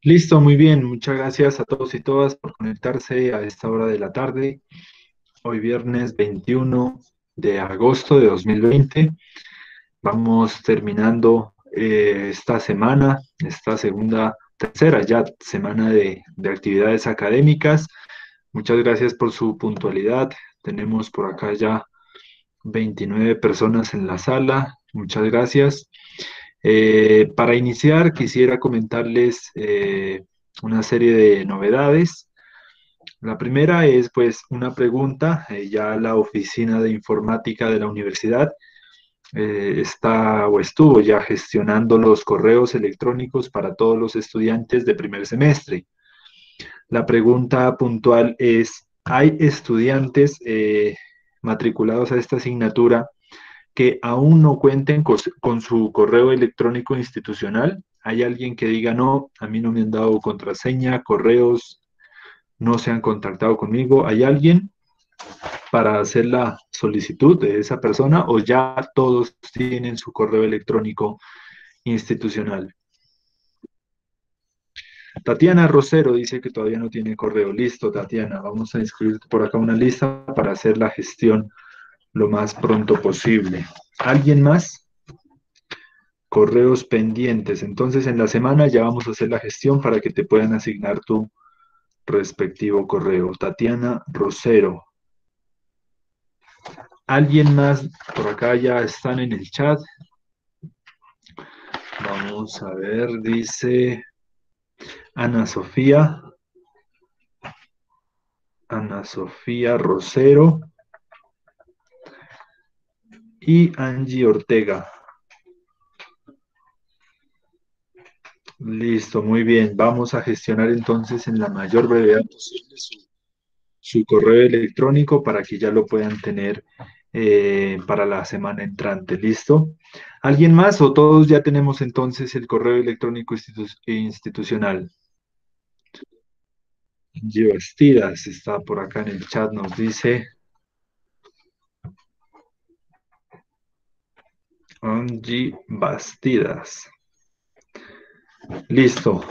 Listo, muy bien. Muchas gracias a todos y todas por conectarse a esta hora de la tarde. Hoy viernes 21 de agosto de 2020. Vamos terminando esta semana, esta tercera ya semana de actividades académicas. Muchas gracias por su puntualidad. Tenemos por acá ya 29 personas en la sala. Muchas gracias. Para iniciar, quisiera comentarles una serie de novedades. La primera es pues una pregunta. Ya la oficina de informática de la universidad está o estuvo ya gestionando los correos electrónicos para todos los estudiantes de primer semestre. La pregunta puntual es, ¿hay estudiantes matriculados a esta asignatura que aún no cuenten con su correo electrónico institucional? ¿Hay alguien que diga, no, a mí no me han dado contraseña, correos, no se han contactado conmigo? ¿Hay alguien para hacer la solicitud de esa persona o ya todos tienen su correo electrónico institucional? Tatiana Rosero dice que todavía no tiene correo. Listo, Tatiana, vamos a inscribir por acá una lista para hacer la gestión lo más pronto posible. ¿Alguien más? Correos pendientes. Entonces, en la semana ya vamos a hacer la gestión para que te puedan asignar tu respectivo correo. Tatiana Rosero. ¿Alguien más? Por acá ya están en el chat. Vamos a ver, dice Ana Sofía. Ana Sofía Rosero y Angie Ortega. Listo, muy bien. Vamos a gestionar entonces en la mayor brevedad posible su correo electrónico para que ya lo puedan tener para la semana entrante. ¿Listo? ¿Alguien más o todos ya tenemos entonces el correo electrónico institucional? Angie Bastidas está por acá en el chat, nos dice Angie Bastidas. Listo.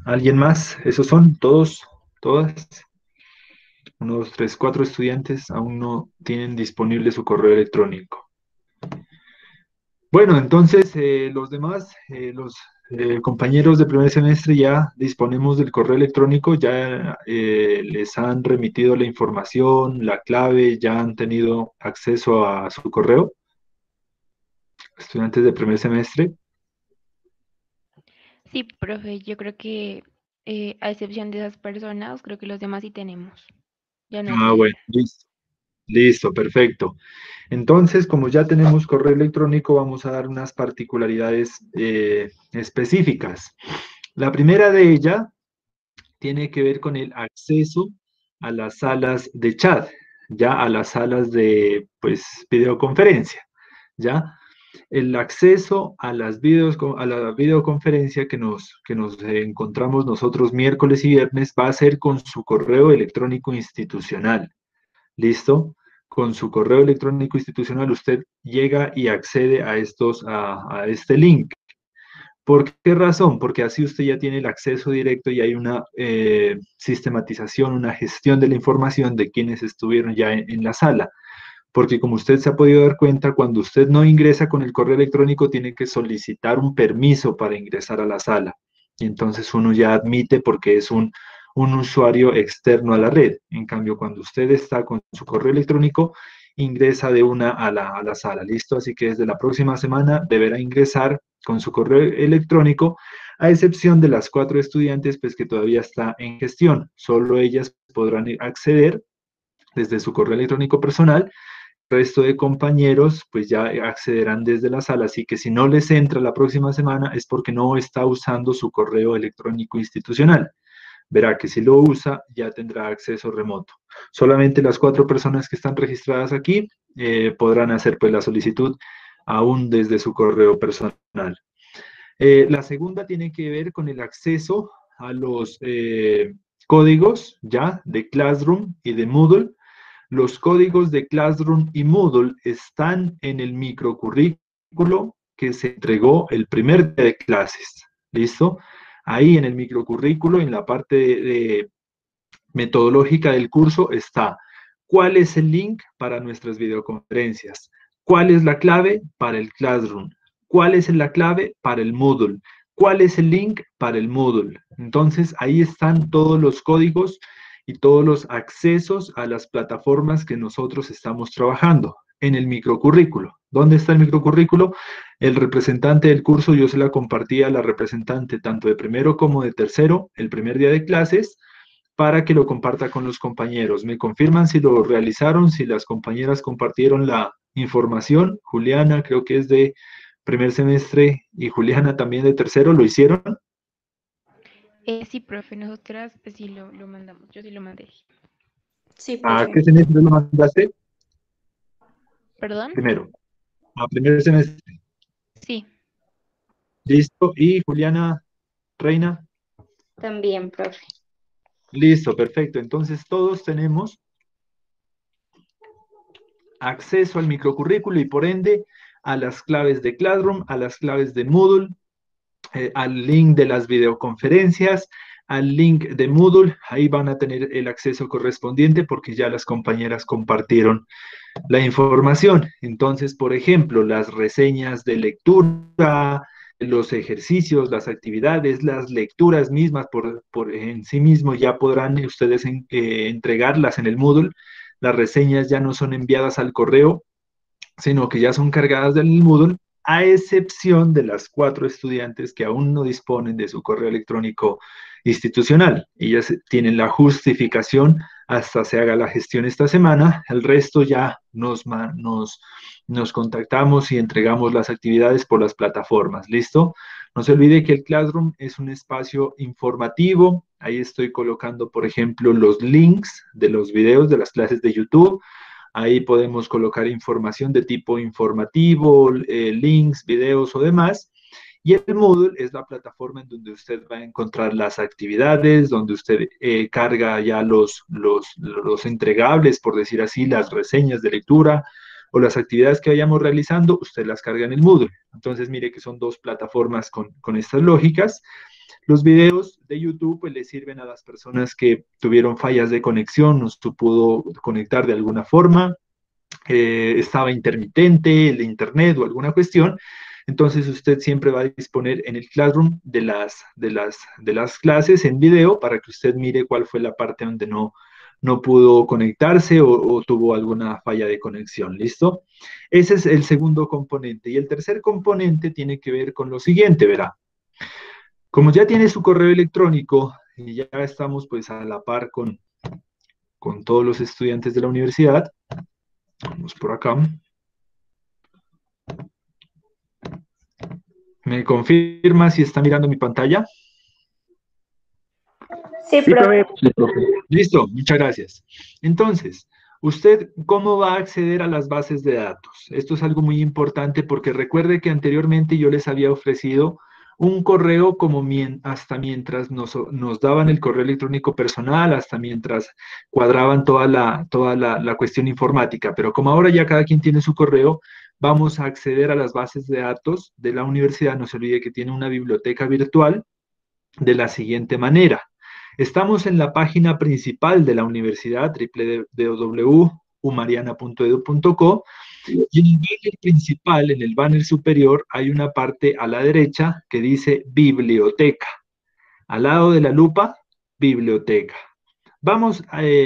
¿Alguien más? ¿Esos son todos? ¿Todas? Uno, dos, tres, cuatro estudiantes aún no tienen disponible su correo electrónico. Bueno, entonces los demás, los compañeros de primer semestre ya disponemos del correo electrónico, ya les han remitido la información, la clave, ya han tenido acceso a su correo, estudiantes de primer semestre. Sí, profe, yo creo que a excepción de esas personas, creo que los demás sí tenemos. Ya nos Ah, bueno, leyeron. listo. Listo, perfecto. Entonces, como ya tenemos correo electrónico, vamos a dar unas particularidades específicas. La primera de ellas tiene que ver con el acceso a las salas de chat, ya a las salas de, pues, videoconferencia, ya. El acceso a las a la videoconferencia que nos encontramos nosotros miércoles y viernes va a ser con su correo electrónico institucional. ¿Listo? Con su correo electrónico institucional usted llega y accede a este link. ¿Por qué razón? Porque así usted ya tiene el acceso directo y hay una sistematización, una gestión de la información de quienes estuvieron ya en la sala. Porque como usted se ha podido dar cuenta, cuando usted no ingresa con el correo electrónico, tiene que solicitar un permiso para ingresar a la sala. Y entonces uno ya admite porque es un usuario externo a la red. En cambio, cuando usted está con su correo electrónico, ingresa de una a la sala. ¿Listo? Así que desde la próxima semana deberá ingresar con su correo electrónico, a excepción de las cuatro estudiantes, pues que todavía está en gestión. Solo ellas podrán acceder desde su correo electrónico personal. El resto de compañeros pues ya accederán desde la sala, así que si no les entra la próxima semana es porque no está usando su correo electrónico institucional. Verá que si lo usa ya tendrá acceso remoto. Solamente las cuatro personas que están registradas aquí podrán hacer pues la solicitud aún desde su correo personal. La segunda tiene que ver con el acceso a los códigos ya de Classroom y de Moodle. Los códigos de Classroom y Moodle están en el microcurrículo que se entregó el primer día de clases. ¿Listo? Ahí en el microcurrículo, en la parte de metodológica del curso está cuál es el link para nuestras videoconferencias, cuál es la clave para el Classroom, cuál es la clave para el Moodle, cuál es el link para el Moodle. Entonces, ahí están todos los códigos y todos los accesos a las plataformas que nosotros estamos trabajando en el microcurrículo. ¿Dónde está el microcurrículo? El representante del curso, yo se la compartí a la representante tanto de primero como de tercero el primer día de clases para que lo comparta con los compañeros. ¿Me confirman si lo realizaron, si las compañeras compartieron la información? Juliana, creo que es de primer semestre, y Juliana también de tercero, ¿lo hicieron? Sí, profe, nosotras pues, sí lo mandamos, yo sí lo mandé. Sí, ¿A profe. qué semestre lo mandaste? ¿Perdón? Primero. A primer semestre. Sí. Listo. ¿Y Juliana Reina? También, profe. Listo, perfecto. Entonces todos tenemos acceso al microcurrículo y por ende a las claves de Classroom, a las claves de Moodle, al link de las videoconferencias, al link de Moodle. Ahí van a tener el acceso correspondiente porque ya las compañeras compartieron la información. Entonces, por ejemplo, las reseñas de lectura, los ejercicios, las actividades, las lecturas mismas por en sí mismo ya podrán ustedes entregarlas en el Moodle. Las reseñas ya no son enviadas al correo, sino que ya son cargadas del Moodle, a excepción de las 4 estudiantes que aún no disponen de su correo electrónico institucional. Ellas tienen la justificación hasta se haga la gestión esta semana. El resto ya nos contactamos y entregamos las actividades por las plataformas. ¿Listo? No se olvide que el Classroom es un espacio informativo. Ahí estoy colocando, por ejemplo, los links de los videos de las clases de YouTube. Ahí podemos colocar información de tipo informativo, links, videos o demás. Y el Moodle es la plataforma en donde usted va a encontrar las actividades, donde usted carga ya los entregables, por decir así, las reseñas de lectura o las actividades que vayamos realizando, usted las carga en el Moodle. Entonces, mire que son dos plataformas con estas lógicas. Los videos de YouTube pues, le sirven a las personas que tuvieron fallas de conexión, no se pudo conectar de alguna forma, estaba intermitente el internet o alguna cuestión. Entonces usted siempre va a disponer en el Classroom de las clases en video para que usted mire cuál fue la parte donde no pudo conectarse o tuvo alguna falla de conexión. ¿Listo? Ese es el segundo componente. Y el tercer componente tiene que ver con lo siguiente, verá. Como ya tiene su correo electrónico y ya estamos pues a la par con todos los estudiantes de la universidad, vamos por acá. ¿Me confirma si está mirando mi pantalla? Sí, profe. Sí, profe. Listo, muchas gracias. Entonces, ¿usted cómo va a acceder a las bases de datos? Esto es algo muy importante porque recuerde que anteriormente yo les había ofrecido un correo como hasta mientras nos daban el correo electrónico personal, hasta mientras cuadraban toda la cuestión informática. Pero como ahora ya cada quien tiene su correo, vamos a acceder a las bases de datos de la universidad. No se olvide que tiene una biblioteca virtual de la siguiente manera. Estamos en la página principal de la universidad, www.umariana.edu.co, y en el banner principal, en el banner superior, hay una parte a la derecha que dice biblioteca. Al lado de la lupa, biblioteca. Vamos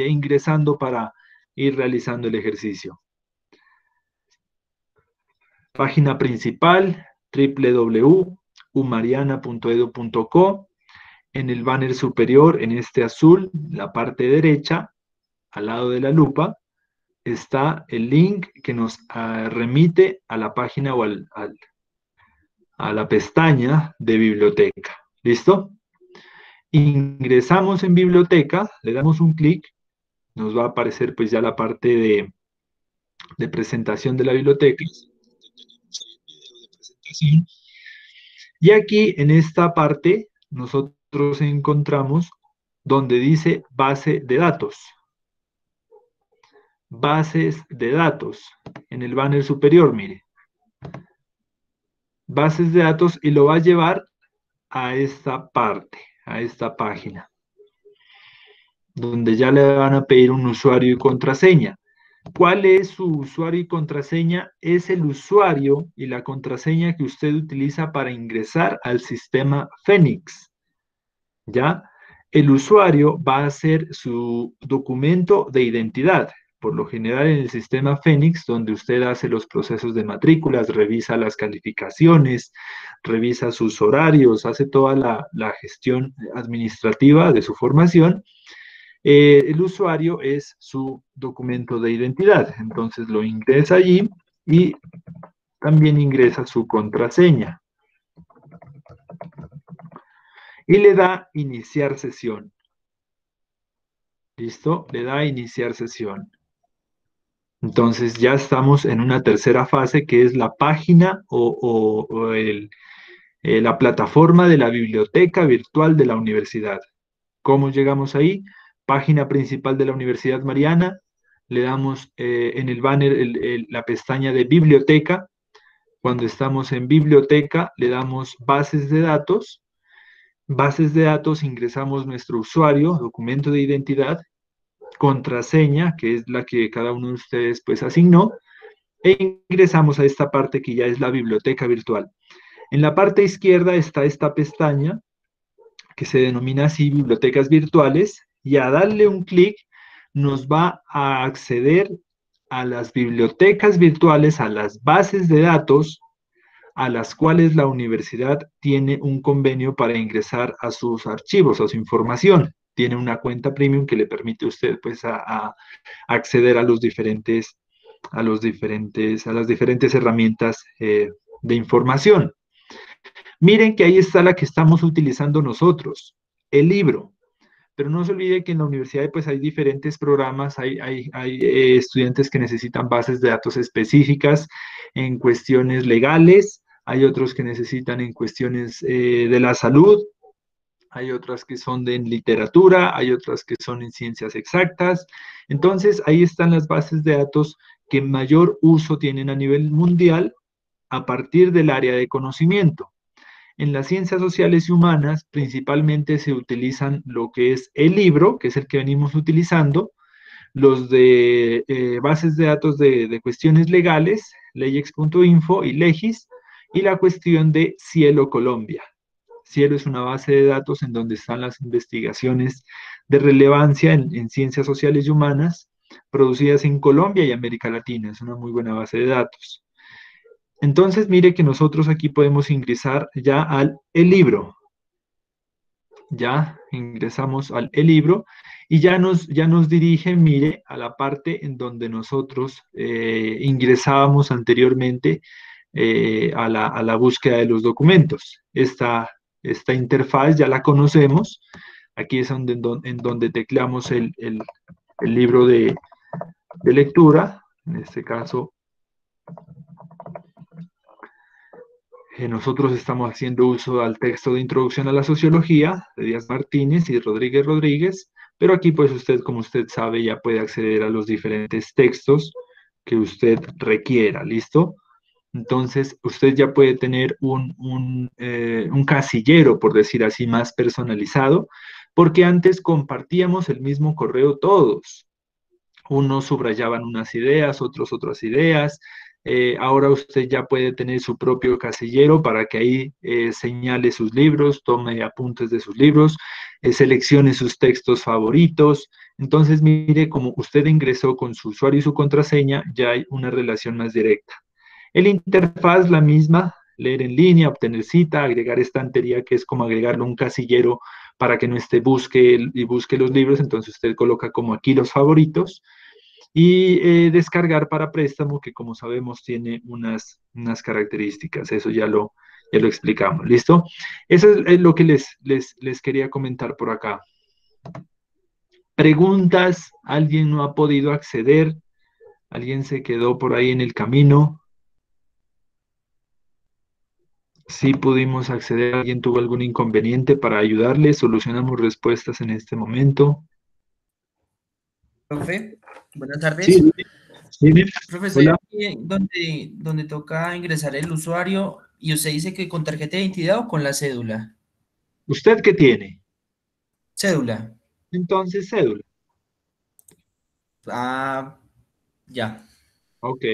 ingresando para ir realizando el ejercicio. Página principal, www.umariana.edu.co. En el banner superior, en este azul, la parte derecha, al lado de la lupa, está el link que nos remite a la página o a la pestaña de biblioteca. ¿Listo? Ingresamos en biblioteca, le damos un clic, nos va a aparecer pues ya la parte de presentación de la biblioteca. Y aquí en esta parte nosotros encontramos donde dice base de datos. Bases de datos en el banner superior, mire. Bases de datos y lo va a llevar a esta parte, a esta página, donde ya le van a pedir un usuario y contraseña. ¿Cuál es su usuario y contraseña? Es el usuario y la contraseña que usted utiliza para ingresar al sistema Fénix, ¿ya? El usuario va a ser su documento de identidad. Por lo general en el sistema Fénix, donde usted hace los procesos de matrículas, revisa las calificaciones, revisa sus horarios, hace toda la gestión administrativa de su formación, el usuario es su documento de identidad. Entonces lo ingresa allí y también ingresa su contraseña. Y le da iniciar sesión. ¿Listo? Le da iniciar sesión. Entonces ya estamos en una tercera fase que es la página o la plataforma de la biblioteca virtual de la universidad. ¿Cómo llegamos ahí? Página principal de la Universidad Mariana. Le damos en el banner la pestaña de biblioteca. Cuando estamos en biblioteca, le damos bases de datos. Bases de datos, ingresamos nuestro usuario, documento de identidad, contraseña, que es la que cada uno de ustedes pues asignó, e ingresamos a esta parte que ya es la biblioteca virtual. En la parte izquierda está esta pestaña que se denomina así bibliotecas virtuales, y a darle un clic nos va a acceder a las bibliotecas virtuales, a las bases de datos a las cuales la universidad tiene un convenio para ingresar a sus archivos, a su información. Tiene una cuenta premium que le permite a usted pues a acceder a las diferentes herramientas de información. Miren que ahí está la que estamos utilizando nosotros, el libro. Pero no se olvide que en la universidad pues hay diferentes programas, hay estudiantes que necesitan bases de datos específicas en cuestiones legales, hay otros que necesitan en cuestiones de la salud, hay otras que son en literatura, hay otras que son en ciencias exactas. Entonces ahí están las bases de datos que mayor uso tienen a nivel mundial a partir del área de conocimiento. En las ciencias sociales y humanas principalmente se utilizan lo que es el libro, que es el que venimos utilizando, los de bases de datos de cuestiones legales, leyex.info y legis, y la cuestión de Cielo Colombia. Cielo es una base de datos en donde están las investigaciones de relevancia en ciencias sociales y humanas producidas en Colombia y América Latina. Es una muy buena base de datos. Entonces, mire que nosotros aquí podemos ingresar ya al libro. Ya ingresamos al libro y ya nos dirige, mire, a la parte en donde nosotros ingresábamos anteriormente a la búsqueda de los documentos. Esta interfaz ya la conocemos. Aquí es en donde tecleamos el libro de lectura. En este caso, nosotros estamos haciendo uso al texto de Introducción a la Sociología de Díaz Martínez y Rodríguez Rodríguez, pero aquí pues usted, como usted sabe, ya puede acceder a los diferentes textos que usted requiera, ¿listo? Entonces, usted ya puede tener un casillero, por decir así, más personalizado, porque antes compartíamos el mismo correo todos. Unos subrayaban unas ideas, otros otras ideas. Ahora usted ya puede tener su propio casillero para que ahí señale sus libros, tome apuntes de sus libros, seleccione sus textos favoritos. Entonces, mire, como usted ingresó con su usuario y su contraseña, ya hay una relación más directa. El interfaz, la misma, leer en línea, obtener cita, agregar estantería, que es como agregarle un casillero para que no esté busque los libros. Entonces usted coloca como aquí los favoritos. Y descargar para préstamo, que como sabemos tiene unas características, eso ya lo explicamos, ¿listo? Eso es lo que les quería comentar por acá. ¿Preguntas? ¿Alguien no ha podido acceder? ¿Alguien se quedó por ahí en el camino? Sí pudimos acceder, ¿alguien tuvo algún inconveniente para ayudarle? Solucionamos respuestas en este momento. Profe, buenas tardes. Sí, sí. Profe, estoy Hola. aquí donde toca ingresar el usuario y usted dice que con tarjeta de identidad o con la cédula. ¿Usted qué tiene? Cédula. Entonces, cédula. Ah, ya. Ok.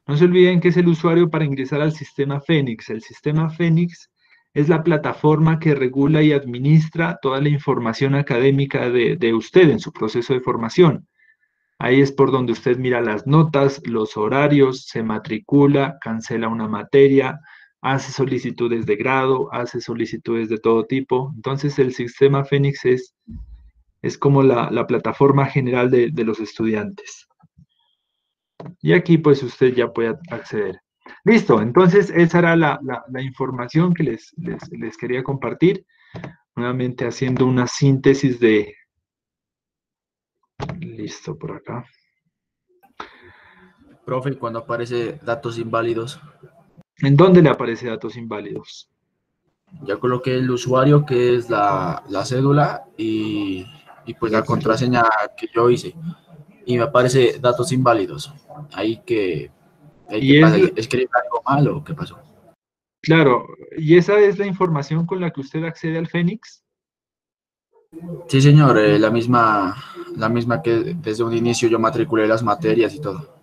No se olviden que es el usuario para ingresar al sistema Fénix. El sistema Fénix es la plataforma que regula y administra toda la información académica de usted en su proceso de formación. Ahí es por donde usted mira las notas, los horarios, se matricula, cancela una materia, hace solicitudes de grado, hace solicitudes de todo tipo. Entonces el sistema Fénix es como la plataforma general de los estudiantes. Y aquí pues usted ya puede acceder. Listo, entonces esa era la información que les quería compartir. Nuevamente haciendo una síntesis de... Listo, por acá. Profe, cuando aparece datos inválidos, ¿En dónde le aparece datos inválidos? ya coloqué el usuario que es la cédula y pues la contraseña que yo hice. Y me aparece datos inválidos. Ahí que ¿qué Y pasa? es, ¿Escribí algo mal o qué pasó? claro, ¿y esa es la información con la que usted accede al Fénix? Sí, señor, la misma que desde un inicio yo matriculé las materias y todo.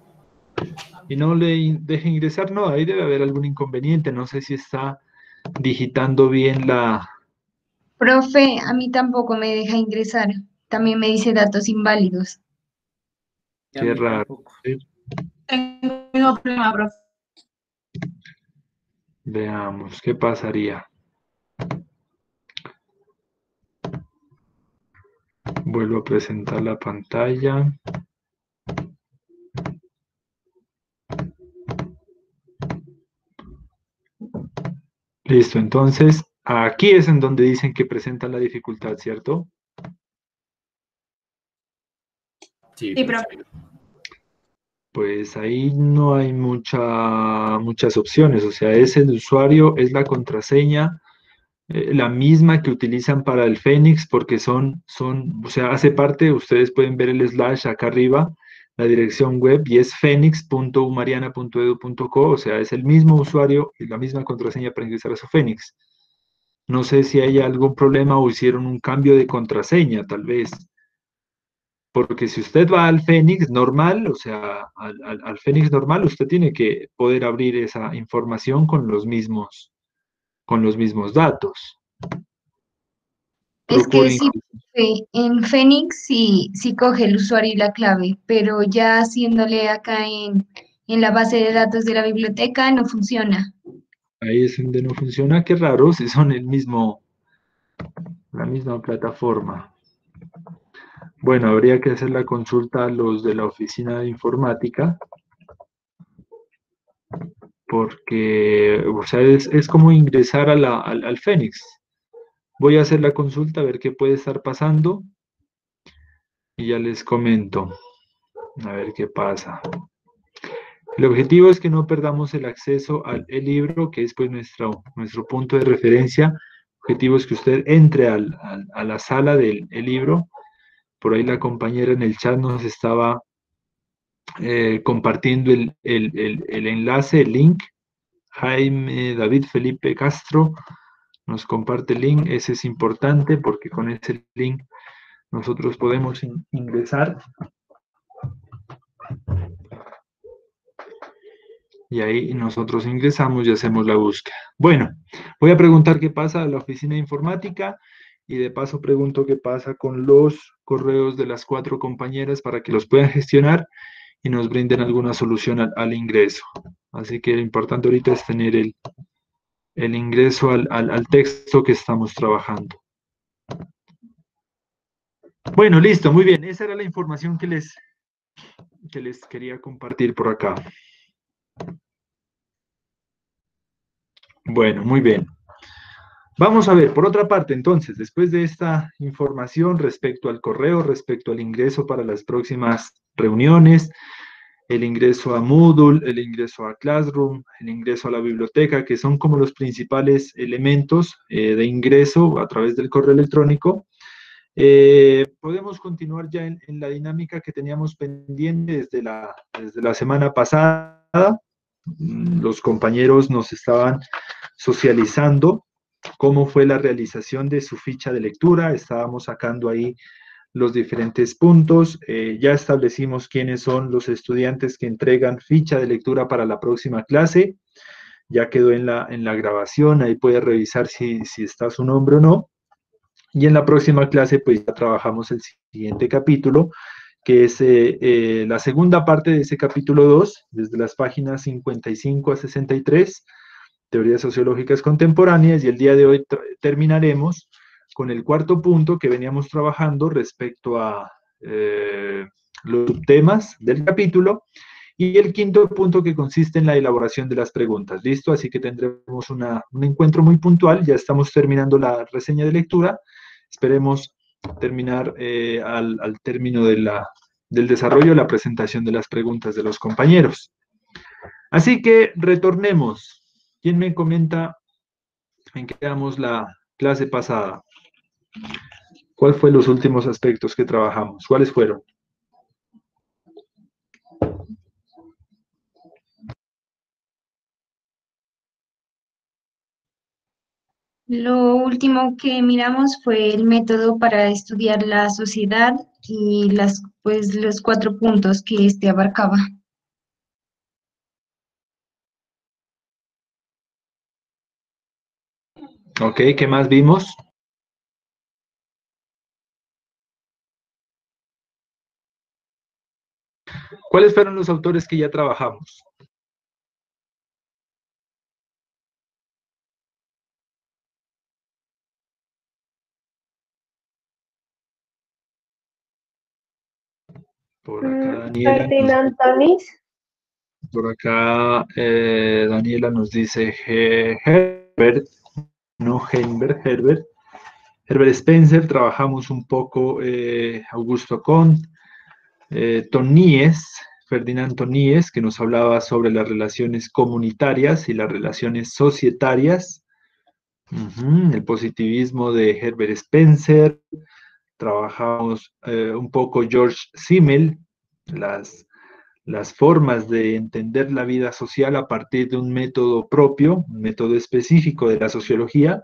Y no le deje ingresar, no, ahí debe haber algún inconveniente, no sé si está digitando bien la... Profe, a mí tampoco me deja ingresar. También me dice datos inválidos. Qué raro. ¿Sí? Tengo el mismo problema, profe. Veamos, ¿qué pasaría? Vuelvo a presentar la pantalla. Listo, entonces aquí es en donde dicen que presentan la dificultad, ¿cierto? Sí, Sí, profe. profe. Pues ahí no hay muchas opciones, o sea, es el usuario, es la contraseña, la misma que utilizan para el Fénix, porque o sea, hace parte, ustedes pueden ver el slash acá arriba, la dirección web, y es fenix.umariana.edu.co, o sea, es el mismo usuario y la misma contraseña para ingresar a su Fénix. No sé si hay algún problema o hicieron un cambio de contraseña, tal vez. Porque si usted va al Fénix normal, o sea, al Fénix normal, usted tiene que poder abrir esa información con los mismos datos. Es que Procuren. sí, profe, en Fénix sí coge el usuario y la clave, pero ya haciéndole acá en la base de datos de la biblioteca no funciona. Ahí es donde no funciona. Qué raro, si son la misma plataforma. Bueno, habría que hacer la consulta a los de la oficina de informática, porque, o sea, es como ingresar al Fénix. Voy a hacer la consulta a ver qué puede estar pasando y ya les comento. A ver qué pasa. El objetivo es que no perdamos el acceso al libro, que es pues nuestro punto de referencia. El objetivo es que usted entre a la sala del libro. Por ahí la compañera en el chat nos estaba compartiendo el enlace, el link. Jaime David Felipe Castro nos comparte el link. Ese es importante porque con ese link nosotros podemos ingresar. Y ahí nosotros ingresamos y hacemos la búsqueda. Bueno, voy a preguntar qué pasa a la oficina de informática y de paso pregunto qué pasa con los correos de las 4 compañeras para que los puedan gestionar y nos brinden alguna solución al ingreso. Así que lo importante ahorita es tener el ingreso al texto que estamos trabajando. Bueno, listo, muy bien. Esa era la información que les quería compartir por acá. Bueno, muy bien. Vamos a ver, por otra parte, entonces, después de esta información respecto al correo, respecto al ingreso para las próximas reuniones, el ingreso a Moodle, el ingreso a Classroom, el ingreso a la biblioteca, que son como los principales elementos de ingreso a través del correo electrónico, podemos continuar ya en la dinámica que teníamos pendiente desde la semana pasada. Los compañeros nos estaban socializando cómo fue la realización de su ficha de lectura. Estábamos sacando ahí los diferentes puntos. Ya establecimos quiénes son los estudiantes que entregan ficha de lectura para la próxima clase. Ya quedó en la grabación, ahí puede revisar si está su nombre o no. Y en la próxima clase, pues ya trabajamos el siguiente capítulo, que es la segunda parte de ese capítulo 2, desde las páginas 55 a 63, teorías sociológicas contemporáneas, y el día de hoy terminaremos con el cuarto punto que veníamos trabajando respecto a los subtemas del capítulo, y el quinto punto que consiste en la elaboración de las preguntas. ¿Listo? Así que tendremos un encuentro muy puntual. Ya estamos terminando la reseña de lectura. Esperemos terminar al término del desarrollo, la presentación de las preguntas de los compañeros. Así que retornemos. ¿Quién me comenta en qué quedamos la clase pasada? ¿Cuáles fueron los últimos aspectos que trabajamos? ¿Cuáles fueron? Lo último que miramos fue el método para estudiar la sociedad y los 4 puntos que este abarcaba. Ok, ¿qué más vimos? ¿Cuáles fueron los autores que ya trabajamos? Por acá Daniela, Ferdinand Tonis. por acá Daniela nos dice Herbert, no Heimbert, Herbert. Herbert Spencer, trabajamos un poco Augusto Comte, Toníes, Ferdinand Toníes, que nos hablaba sobre las relaciones comunitarias y las relaciones societarias. El positivismo de Herbert Spencer. Trabajamos un poco George Simmel, las formas de entender la vida social a partir de un método propio, un método específico de la sociología.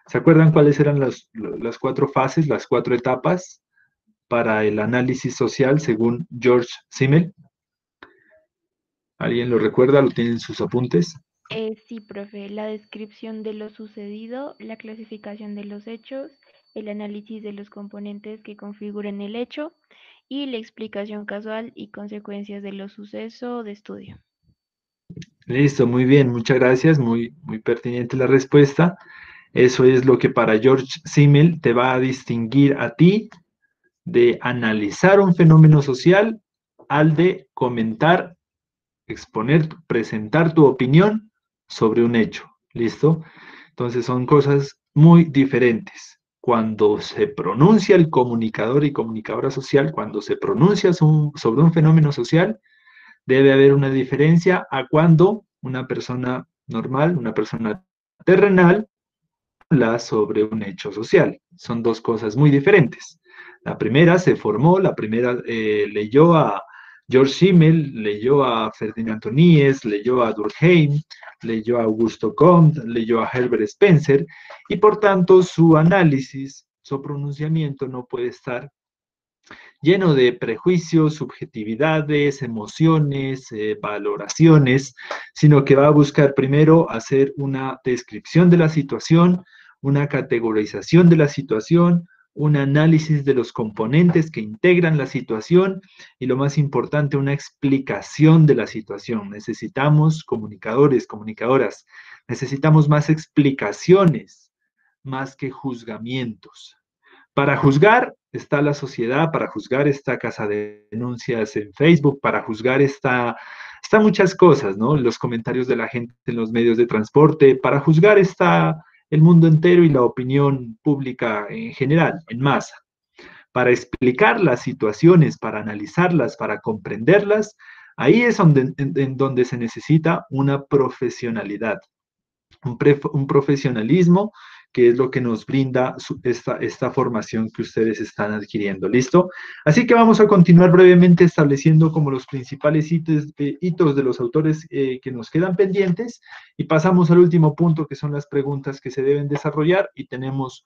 ¿Se acuerdan cuáles eran las 4 fases, las 4 etapas para el análisis social según George Simmel? ¿Alguien lo recuerda? ¿Lo tienen en sus apuntes? Sí, profe, la descripción de lo sucedido, la clasificación de los hechos, el análisis de los componentes que configuran el hecho y la explicación casual y consecuencias de los sucesos de estudio. Listo, muy bien, muchas gracias, muy pertinente la respuesta. Eso es lo que para George Simmel te va a distinguir a ti de analizar un fenómeno social al de comentar, exponer, presentar tu opinión sobre un hecho. ¿Listo? Entonces son cosas muy diferentes. Cuando se pronuncia el comunicador y comunicadora social, cuando se pronuncia sobre un fenómeno social, debe haber una diferencia a cuando una persona normal, una persona terrenal, habla sobre un hecho social. Son 2 cosas muy diferentes. La primera se formó, la primera leyó a George Simmel, leyó a Ferdinand Toníes, leyó a Durkheim, leyó a Augusto Comte, leyó a Herbert Spencer, y por tanto su análisis, su pronunciamiento no puede estar lleno de prejuicios, subjetividades, emociones, valoraciones, sino que va a buscar primero hacer una descripción de la situación, una categorización de la situación, un análisis de los componentes que integran la situación y, lo más importante, una explicación de la situación. Necesitamos comunicadores, comunicadoras, necesitamos más explicaciones, más que juzgamientos. Para juzgar está la sociedad, para juzgar está Casa de Denuncias en Facebook, para juzgar está muchas cosas, ¿no? Los comentarios de la gente en los medios de transporte, para juzgar está el mundo entero y la opinión pública en general, en masa. Para explicar las situaciones, para analizarlas, para comprenderlas, ahí es en donde se necesita una profesionalidad, un profesionalismo que es lo que nos brinda esta formación que ustedes están adquiriendo. ¿Listo? Así que vamos a continuar brevemente estableciendo como los principales hitos de los autores que nos quedan pendientes y pasamos al último punto, que son las preguntas que se deben desarrollar, y tenemos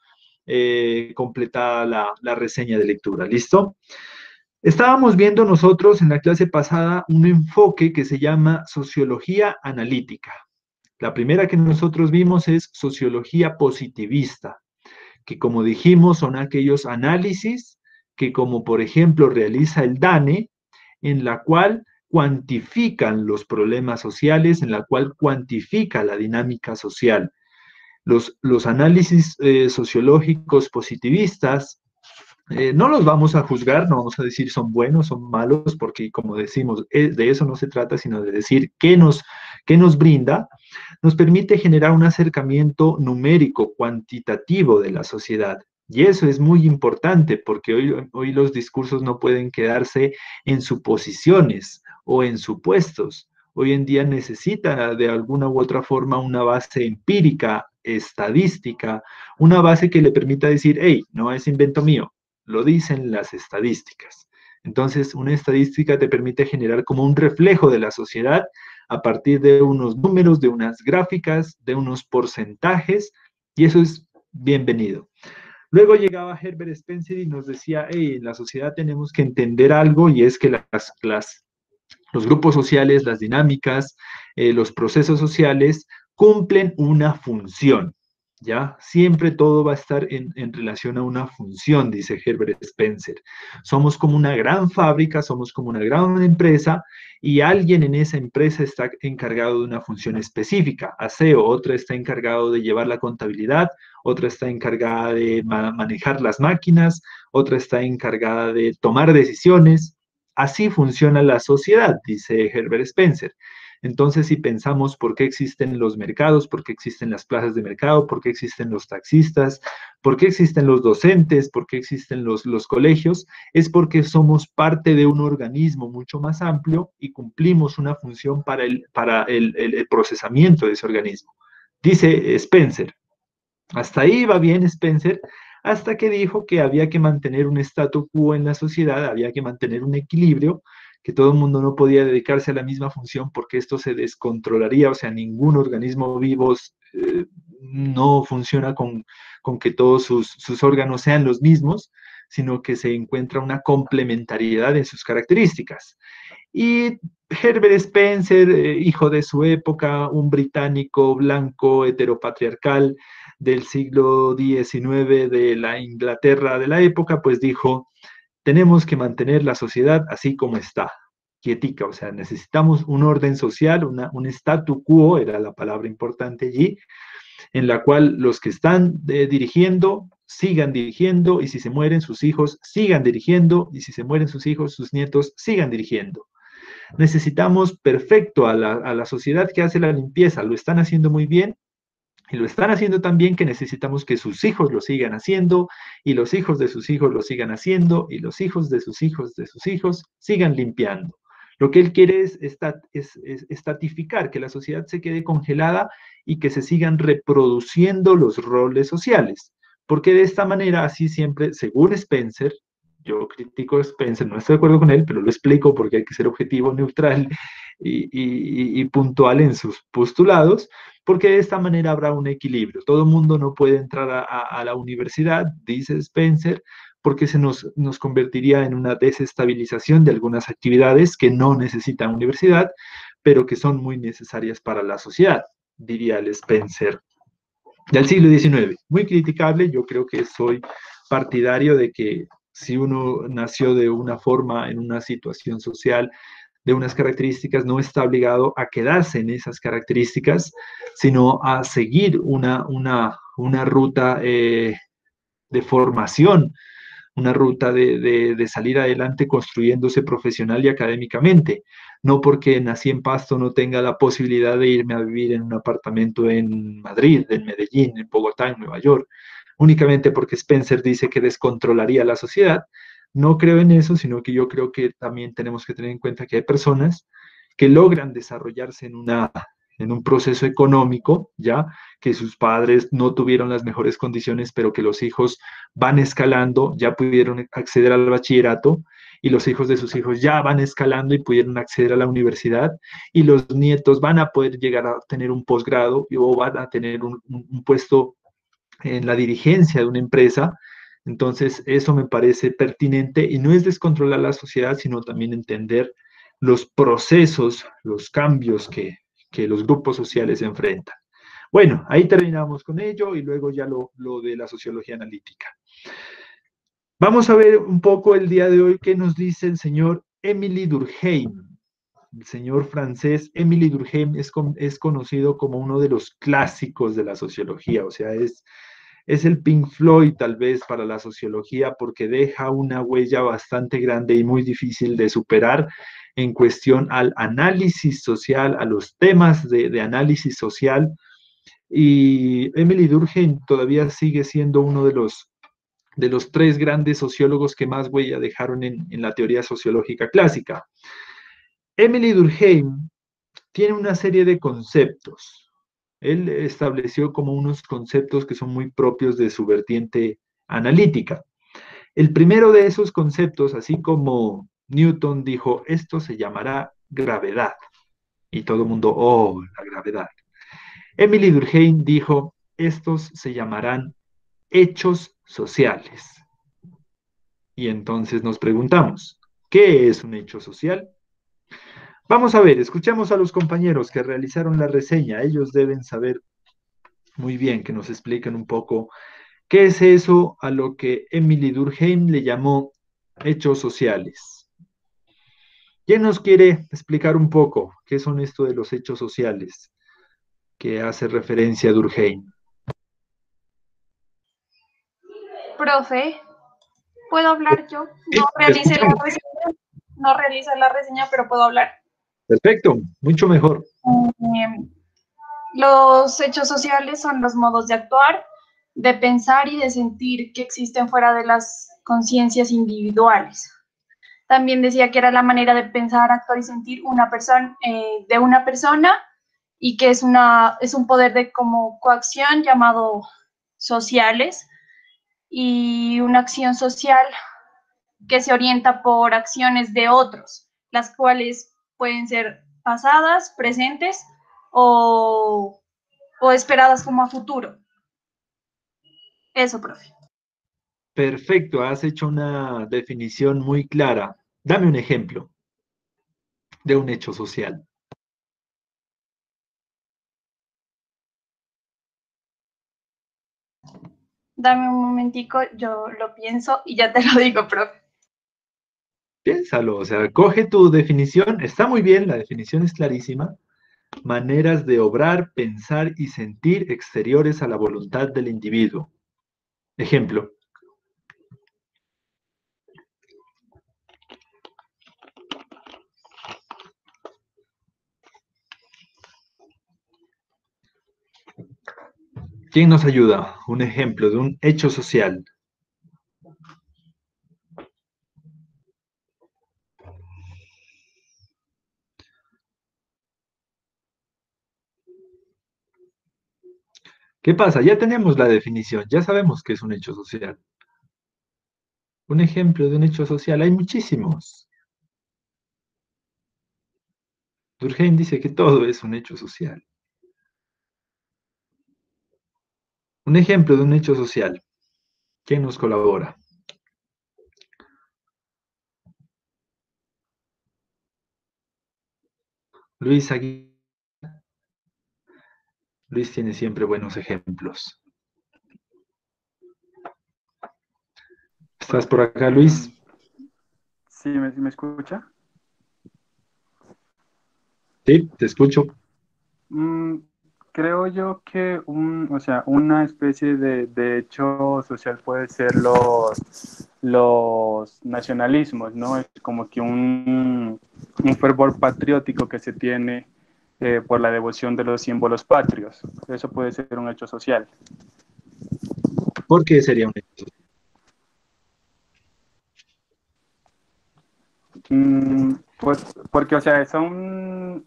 completada la reseña de lectura. ¿Listo? Estábamos viendo nosotros en la clase pasada un enfoque que se llama sociología analítica. La primera que nosotros vimos es sociología positivista, que como dijimos son aquellos análisis que, como por ejemplo realiza el DANE, en la cual cuantifican los problemas sociales, en la cual cuantifica la dinámica social. Los análisis sociológicos positivistas no los vamos a juzgar, no vamos a decir son buenos, son malos, porque como decimos, de eso no se trata, sino de decir qué nos brinda. Nos permite generar un acercamiento numérico, cuantitativo de la sociedad. Y eso es muy importante, porque hoy los discursos no pueden quedarse en suposiciones o en supuestos. Hoy en día necesita de alguna u otra forma una base empírica, estadística, una base que le permita decir, hey, no es invento mío, lo dicen las estadísticas. Entonces, una estadística te permite generar como un reflejo de la sociedad a partir de unos números, de unas gráficas, de unos porcentajes, y eso es bienvenido. Luego llegaba Herbert Spencer y nos decía, hey, en la sociedad tenemos que entender algo, y es que los grupos sociales, las dinámicas, los procesos sociales cumplen una función. ¿Ya? Siempre todo va a estar en relación a una función, dice Herbert Spencer. Somos como una gran fábrica, somos como una gran empresa, y alguien en esa empresa está encargado de una función específica. Aseo, otra está encargado de llevar la contabilidad, otra está encargada de manejar las máquinas, otra está encargada de tomar decisiones. Así funciona la sociedad, dice Herbert Spencer. Entonces, si pensamos por qué existen los mercados, por qué existen las plazas de mercado, por qué existen los taxistas, por qué existen los docentes, por qué existen los colegios, es porque somos parte de un organismo mucho más amplio y cumplimos una función para el procesamiento de ese organismo. Dice Spencer. Hasta ahí va bien Spencer, hasta que dijo que había que mantener un statu quo en la sociedad, había que mantener un equilibrio, que todo el mundo no podía dedicarse a la misma función porque esto se descontrolaría, o sea, ningún organismo vivo no funciona con que todos sus órganos sean los mismos, sino que se encuentra una complementariedad en sus características. Y Herbert Spencer, hijo de su época, un británico blanco heteropatriarcal del siglo XIX de la Inglaterra de la época, pues dijo, tenemos que mantener la sociedad así como está, quietica, o sea, necesitamos un orden social, un statu quo, era la palabra importante allí, en la cual los que están dirigiendo sigan dirigiendo, y si se mueren sus hijos, sigan dirigiendo, y si se mueren sus hijos, sus nietos, sigan dirigiendo. Necesitamos perfecto a la sociedad que hace la limpieza, lo están haciendo muy bien, y lo están haciendo tan bien que necesitamos que sus hijos lo sigan haciendo, y los hijos de sus hijos lo sigan haciendo, y los hijos de sus hijos de sus hijos sigan limpiando. Lo que él quiere es estatificar, que la sociedad se quede congelada y que se sigan reproduciendo los roles sociales. Porque de esta manera, así siempre, según Spencer, yo critico a Spencer, no estoy de acuerdo con él, pero lo explico porque hay que ser objetivo, neutral y puntual en sus postulados, porque de esta manera habrá un equilibrio. Todo el mundo no puede entrar a la universidad, dice Spencer, porque se nos convertiría en una desestabilización de algunas actividades que no necesitan universidad, pero que son muy necesarias para la sociedad, diría el Spencer del siglo XIX. Muy criticable, yo creo que soy partidario de que si uno nació de una forma, en una situación social, de unas características, no está obligado a quedarse en esas características, sino a seguir una ruta de formación, una ruta de salir adelante construyéndose profesional y académicamente. No porque nací en Pasto no tenga la posibilidad de irme a vivir en un apartamento en Madrid, en Medellín, en Bogotá, en Nueva York, únicamente porque Spencer dice que descontrolaría la sociedad. No creo en eso, sino que yo creo que también tenemos que tener en cuenta que hay personas que logran desarrollarse en en un proceso económico, ¿ya? Que sus padres no tuvieron las mejores condiciones, pero que los hijos van escalando, ya pudieron acceder al bachillerato, y los hijos de sus hijos ya van escalando y pudieron acceder a la universidad, y los nietos van a poder llegar a tener un posgrado o van a tener un puesto en la dirigencia de una empresa. Entonces, eso me parece pertinente y no es descontrolar la sociedad, sino también entender los procesos, los cambios que los grupos sociales enfrentan. Bueno, ahí terminamos con ello y luego ya lo de la sociología analítica. Vamos a ver un poco el día de hoy qué nos dice el señor Émile Durkheim. El señor francés Émile Durkheim es conocido como uno de los clásicos de la sociología, o sea, es el Pink Floyd tal vez para la sociología porque deja una huella bastante grande y muy difícil de superar en cuestión al análisis social, a los temas de análisis social. Y Émile Durkheim todavía sigue siendo uno de los tres grandes sociólogos que más huella dejaron en la teoría sociológica clásica. Émile Durkheim tiene una serie de conceptos. Él estableció como unos conceptos que son muy propios de su vertiente analítica. El primero de esos conceptos, así como Newton dijo, esto se llamará gravedad. Y todo el mundo, oh, la gravedad. Émile Durkheim dijo, estos se llamarán hechos sociales. Y entonces nos preguntamos, ¿qué es un hecho social? Vamos a ver, escuchemos a los compañeros que realizaron la reseña. Ellos deben saber muy bien que nos expliquen un poco qué es eso a lo que Émile Durkheim le llamó hechos sociales. ¿Quién nos quiere explicar un poco qué son esto de los hechos sociales que hace referencia a Durkheim? Profe, ¿puedo hablar yo? Sí, No te realicé la escuchamos. reseña, no realicé la reseña, pero puedo hablar. Perfecto, mucho mejor. Eh, los hechos sociales son los modos de actuar, de pensar y de sentir que existen fuera de las conciencias individuales. También decía que era la manera de pensar, actuar y sentir de una persona y que es un poder de como coacción llamado sociales y una acción social que se orienta por acciones de otros, las cuales pueden ser pasadas, presentes o, o esperadas como a futuro. Eso, profe. Perfecto, has hecho una definición muy clara. Dame un ejemplo de un hecho social. Dame un momentico, yo lo pienso y ya te lo digo, profe. Piénsalo, o sea, coge tu definición, está muy bien, la definición es clarísima. Maneras de obrar, pensar y sentir exteriores a la voluntad del individuo. Ejemplo. ¿Quién nos ayuda? Un ejemplo de un hecho social. ¿Qué pasa? Ya tenemos la definición, ya sabemos que es un hecho social. Un ejemplo de un hecho social, hay muchísimos. Durkheim dice que todo es un hecho social. Un ejemplo de un hecho social. ¿Quién nos colabora? Luis Aguirre. Luis tiene siempre buenos ejemplos. ¿Estás por acá, Luis? Sí, ¿me escucha? Sí, te escucho. Mm, creo yo que o sea, una especie de hecho social puede ser los nacionalismos, ¿no? Es como que un fervor patriótico que se tiene por la devoción de los símbolos patrios. Eso puede ser un hecho social. ¿Por qué sería un hecho social? Pues porque, o sea, son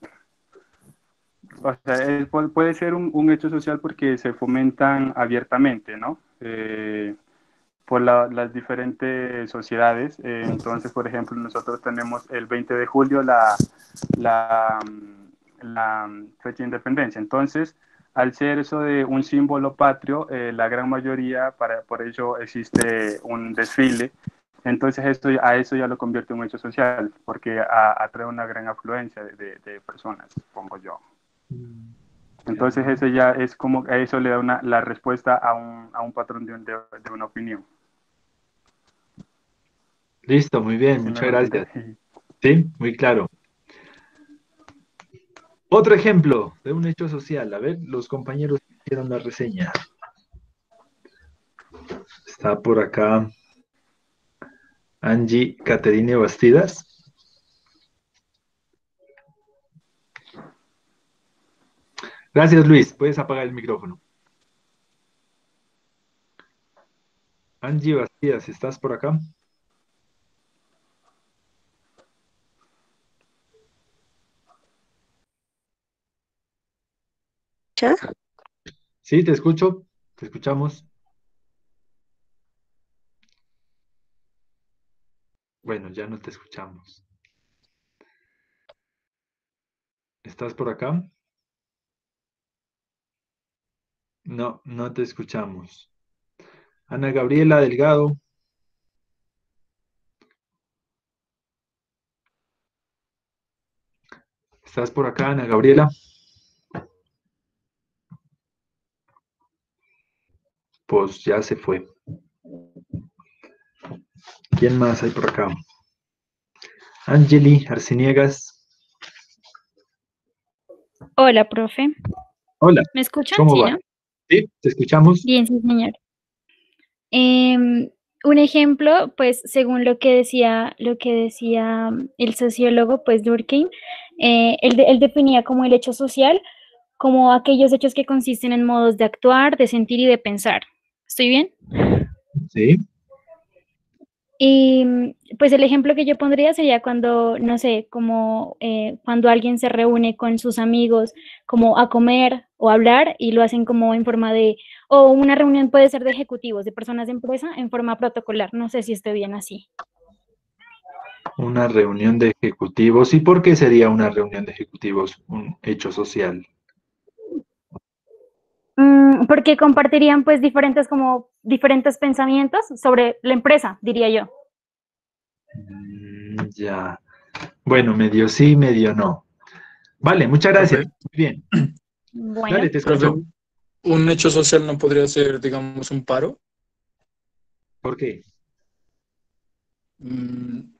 O sea, puede ser un hecho social porque se fomentan abiertamente, ¿no? Por las diferentes sociedades. Entonces, por ejemplo, nosotros tenemos el 20 de julio la, la fecha de independencia. Entonces, al ser eso de un símbolo patrio, la gran mayoría, por ello existe un desfile. Entonces, a eso ya lo convierte en un hecho social, porque atrae una gran afluencia de personas, supongo yo. Entonces, eso ya es como, a eso le da la respuesta a un patrón de una opinión. Listo, muy bien, ¿Sí me muchas hago gracias. entender? Sí, muy claro. Otro ejemplo de un hecho social. A ver, los compañeros hicieron la reseña. Está por acá Angie Caterine Bastidas. Gracias, Luis. Puedes apagar el micrófono. Angie Bastidas, ¿estás por acá? ¿Ya? Sí, te escucho. Te escuchamos. Bueno, ya no te escuchamos. ¿Estás por acá? No, no te escuchamos. Ana Gabriela Delgado. ¿Estás por acá, Ana Gabriela? Pues ya se fue. ¿Quién más hay por acá? Angeli Arciniegas. Hola, profe. Hola, ¿Me escuchan? ¿cómo Sí, va? ¿no? Sí, te escuchamos. Bien, sí, señor. Un ejemplo, pues, según lo que decía el sociólogo, pues, Durkheim, él definía como el hecho social como aquellos hechos que consisten en modos de actuar, de sentir y de pensar. ¿Estoy bien? Sí. Y pues el ejemplo que yo pondría sería cuando, no sé, como cuando alguien se reúne con sus amigos como a comer o a hablar y lo hacen como en forma de, o una reunión puede ser de ejecutivos, de personas de empresa en forma protocolar. No sé si estoy bien así. Una reunión de ejecutivos. ¿Y por qué sería una reunión de ejecutivos un hecho social? Porque compartirían pues diferentes pensamientos sobre la empresa, diría yo. Ya. Bueno, medio sí, medio no. Vale, muchas gracias. Profe, Muy bien. Bueno, Dale, te profe, escucho. un hecho social no podría ser, digamos, un paro. ¿Por qué? Mm,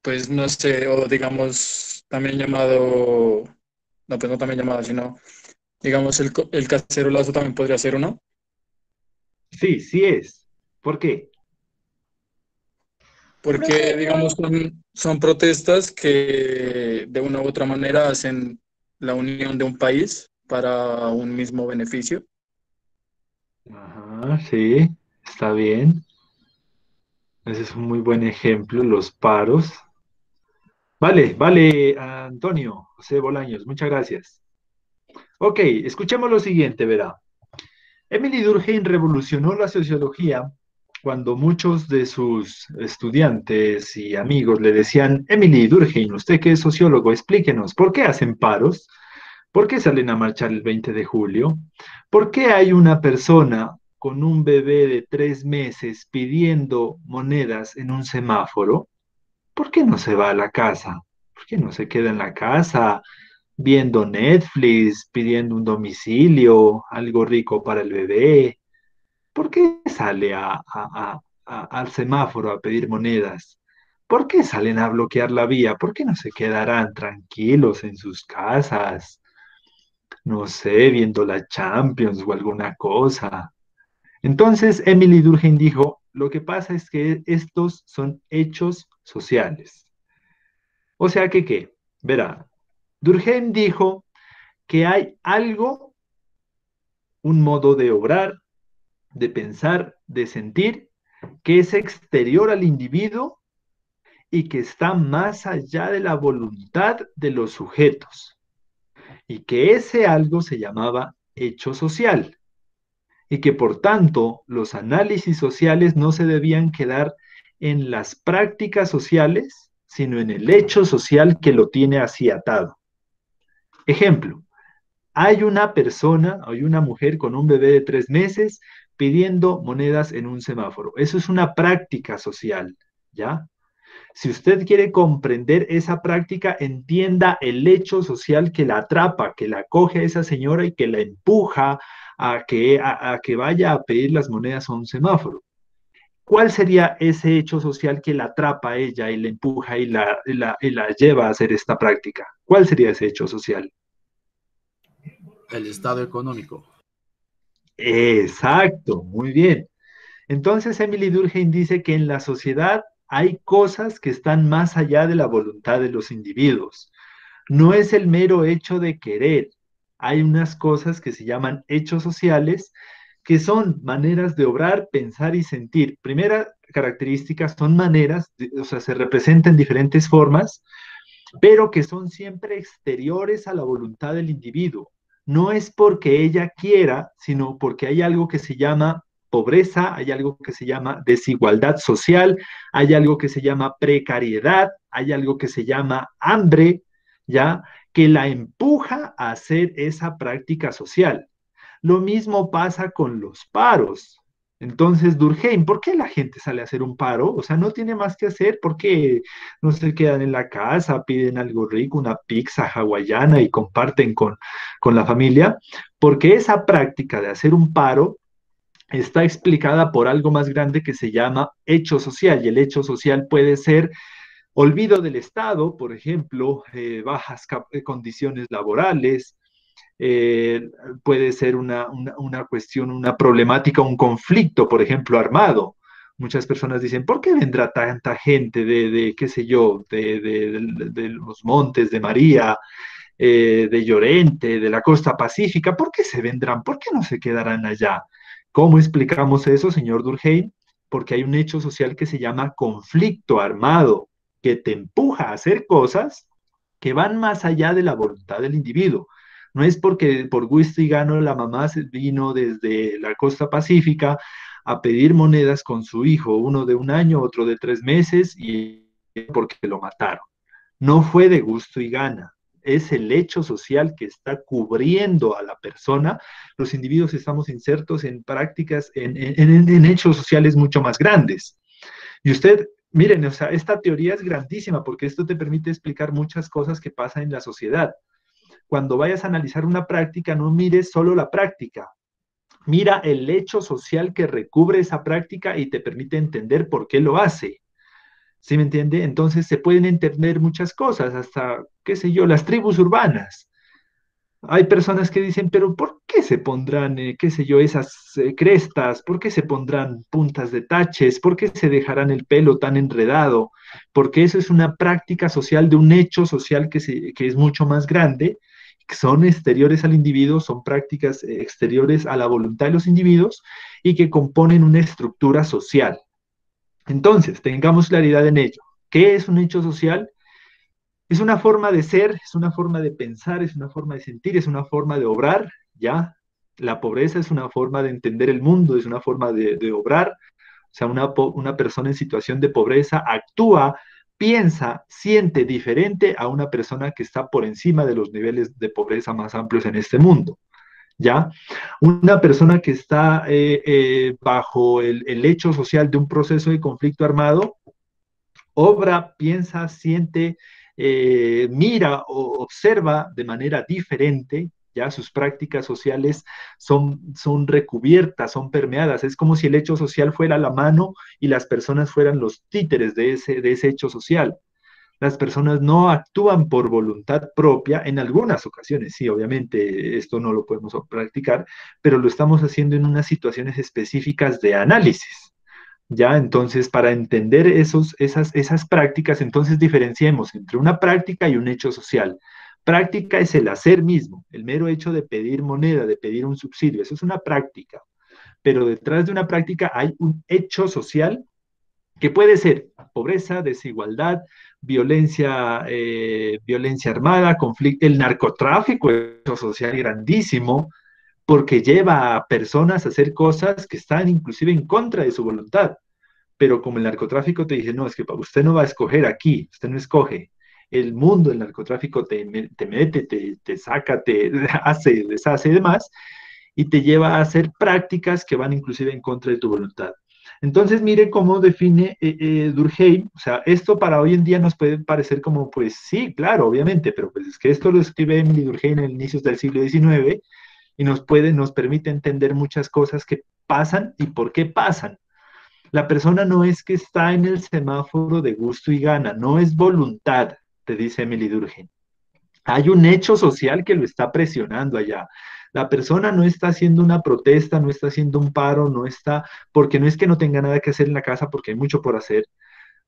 Pues no sé, o digamos, también llamado, no, pues no también llamado, sino, digamos, el cacerolazo también podría ser uno, Sí, sí es. ¿Por qué? porque, digamos, son protestas que de una u otra manera hacen la unión de un país para un mismo beneficio. Ajá, sí, está bien. Ese es un muy buen ejemplo, los paros. Vale, vale, Antonio José Bolaños, muchas gracias. Ok, escuchemos lo siguiente, verá. Emily Durkheim revolucionó la sociología cuando muchos de sus estudiantes y amigos le decían, Emily Durkheim, usted que es sociólogo, explíquenos, ¿por qué hacen paros? ¿Por qué salen a marchar el 20 de julio? ¿Por qué hay una persona con un bebé de 3 meses pidiendo monedas en un semáforo? ¿Por qué no se va a la casa? ¿Por qué no se queda en la casa viendo Netflix, pidiendo un domicilio, algo rico para el bebé? ¿Por qué sale al semáforo a pedir monedas? ¿Por qué salen a bloquear la vía? ¿Por qué no se quedarán tranquilos en sus casas? No sé, viendo la Champions o alguna cosa. Entonces, Emily Durkheim dijo, lo que pasa es que estos son hechos sociales. O sea que, ¿qué? Verá, Durkheim dijo que hay algo, un modo de obrar, de pensar, de sentir, que es exterior al individuo y que está más allá de la voluntad de los sujetos. y que ese algo se llamaba hecho social, y que por tanto los análisis sociales no se debían quedar en las prácticas sociales, sino en el hecho social que lo tiene así atado. Ejemplo, hay una mujer con un bebé de 3 meses pidiendo monedas en un semáforo. Eso es una práctica social, ¿ya? Si usted quiere comprender esa práctica, entienda el hecho social que la atrapa, que la coge a esa señora y que la empuja a que vaya a pedir las monedas a un semáforo. ¿Cuál sería ese hecho social que la atrapa a ella y la empuja y la lleva a hacer esta práctica? ¿Cuál sería ese hecho social? El estado económico. Exacto, muy bien. Entonces, Emily Durkheim dice que en la sociedad hay cosas que están más allá de la voluntad de los individuos. No es el mero hecho de querer. Hay unas cosas que se llaman hechos sociales, que son maneras de obrar, pensar y sentir. Primera característica, son maneras, o sea, se representan en diferentes formas, pero que son siempre exteriores a la voluntad del individuo. No es porque ella quiera, sino porque hay algo que se llama pobreza, hay algo que se llama desigualdad social, hay algo que se llama precariedad, hay algo que se llama hambre, ¿ya? Que la empuja a hacer esa práctica social. Lo mismo pasa con los paros. Entonces, Durkheim, ¿por qué la gente sale a hacer un paro? O sea, no tiene más que hacer, ¿por qué no se quedan en la casa, piden algo rico, una pizza hawaiana y comparten con la familia? Porque esa práctica de hacer un paro está explicada por algo más grande que se llama hecho social, y el hecho social puede ser olvido del Estado, por ejemplo, bajas condiciones laborales, eh, puede ser una cuestión, una problemática, un conflicto, por ejemplo, armado. Muchas personas dicen, ¿por qué vendrá tanta gente qué sé yo, de los montes de María, de Llorente, de la costa pacífica? ¿Por qué se vendrán? ¿Por qué no se quedarán allá? ¿Cómo explicamos eso, señor Durkheim? Porque hay un hecho social que se llama conflicto armado, que te empuja a hacer cosas que van más allá de la voluntad del individuo. No es porque por gusto y gano la mamá vino desde la costa pacífica a pedir monedas con su hijo, uno de 1 año, otro de 3 meses, y porque lo mataron. No fue de gusto y gana. Es el hecho social que está cubriendo a la persona. Los individuos estamos insertos en prácticas, en hechos sociales mucho más grandes. Y usted, miren, o sea, esta teoría es grandísima porque esto te permite explicar muchas cosas que pasan en la sociedad. Cuando vayas a analizar una práctica, no mires solo la práctica. Mira el hecho social que recubre esa práctica y te permite entender por qué lo hace. ¿Sí me entiende? Entonces se pueden entender muchas cosas, hasta, qué sé yo, las tribus urbanas. Hay personas que dicen, pero ¿por qué se pondrán, qué sé yo, esas crestas? ¿Por qué se pondrán puntas de taches? ¿Por qué se dejarán el pelo tan enredado? Porque eso es una práctica social de un hecho social que es mucho más grande, que son exteriores al individuo, son prácticas exteriores a la voluntad de los individuos y que componen una estructura social. Entonces, tengamos claridad en ello. ¿Qué es un hecho social? Es una forma de ser, es una forma de pensar, es una forma de sentir, es una forma de obrar, ¿ya? La pobreza es una forma de entender el mundo, es una forma de obrar. O sea, una persona en situación de pobreza actúa, piensa, siente diferente a una persona que está por encima de los niveles de pobreza más amplios en este mundo, ¿ya? Una persona que está bajo el hecho social de un proceso de conflicto armado, obra, piensa, siente, mira o observa de manera diferente, ya sus prácticas sociales son recubiertas, son permeadas. Es como si el hecho social fuera la mano y las personas fueran los títeres de ese hecho social. Las personas no actúan por voluntad propia, en algunas ocasiones, sí, obviamente esto no lo podemos practicar, pero lo estamos haciendo en unas situaciones específicas de análisis. Ya, entonces, para entender esas prácticas, entonces diferenciemos entre una práctica y un hecho social. Práctica es el hacer mismo, el mero hecho de pedir moneda, de pedir un subsidio, eso es una práctica. Pero detrás de una práctica hay un hecho social que puede ser pobreza, desigualdad, violencia armada, conflicto, el narcotráfico es un hecho social grandísimo, porque lleva a personas a hacer cosas que están inclusive en contra de su voluntad. Pero como el narcotráfico te dice, no, es que usted no va a escoger aquí, usted no escoge. El mundo del narcotráfico te mete, te saca, te hace, deshace y demás, y te lleva a hacer prácticas que van inclusive en contra de tu voluntad. Entonces, mire cómo define Durkheim. O sea, esto para hoy en día nos puede parecer como, pues sí, claro, obviamente, pero pues es que esto lo escribe Emily Durkheim en inicios del siglo XIX y nos permite entender muchas cosas que pasan y por qué pasan. La persona no es que está en el semáforo de gusto y gana, no es voluntad, te dice Emily Durkheim. Hay un hecho social que lo está presionando allá. La persona no está haciendo una protesta, no está haciendo un paro, no está, porque no es que no tenga nada que hacer en la casa, porque hay mucho por hacer.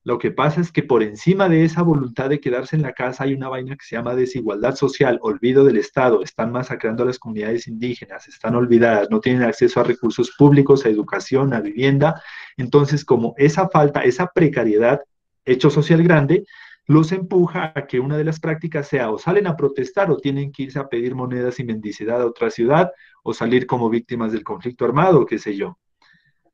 Lo que pasa es que por encima de esa voluntad de quedarse en la casa hay una vaina que se llama desigualdad social, olvido del Estado, están masacrando a las comunidades indígenas, están olvidadas, no tienen acceso a recursos públicos, a educación, a vivienda. Entonces, como esa falta, esa precariedad, hecho social grande, los empuja a que una de las prácticas sea o salen a protestar o tienen que irse a pedir monedas y mendicidad a otra ciudad o salir como víctimas del conflicto armado, qué sé yo.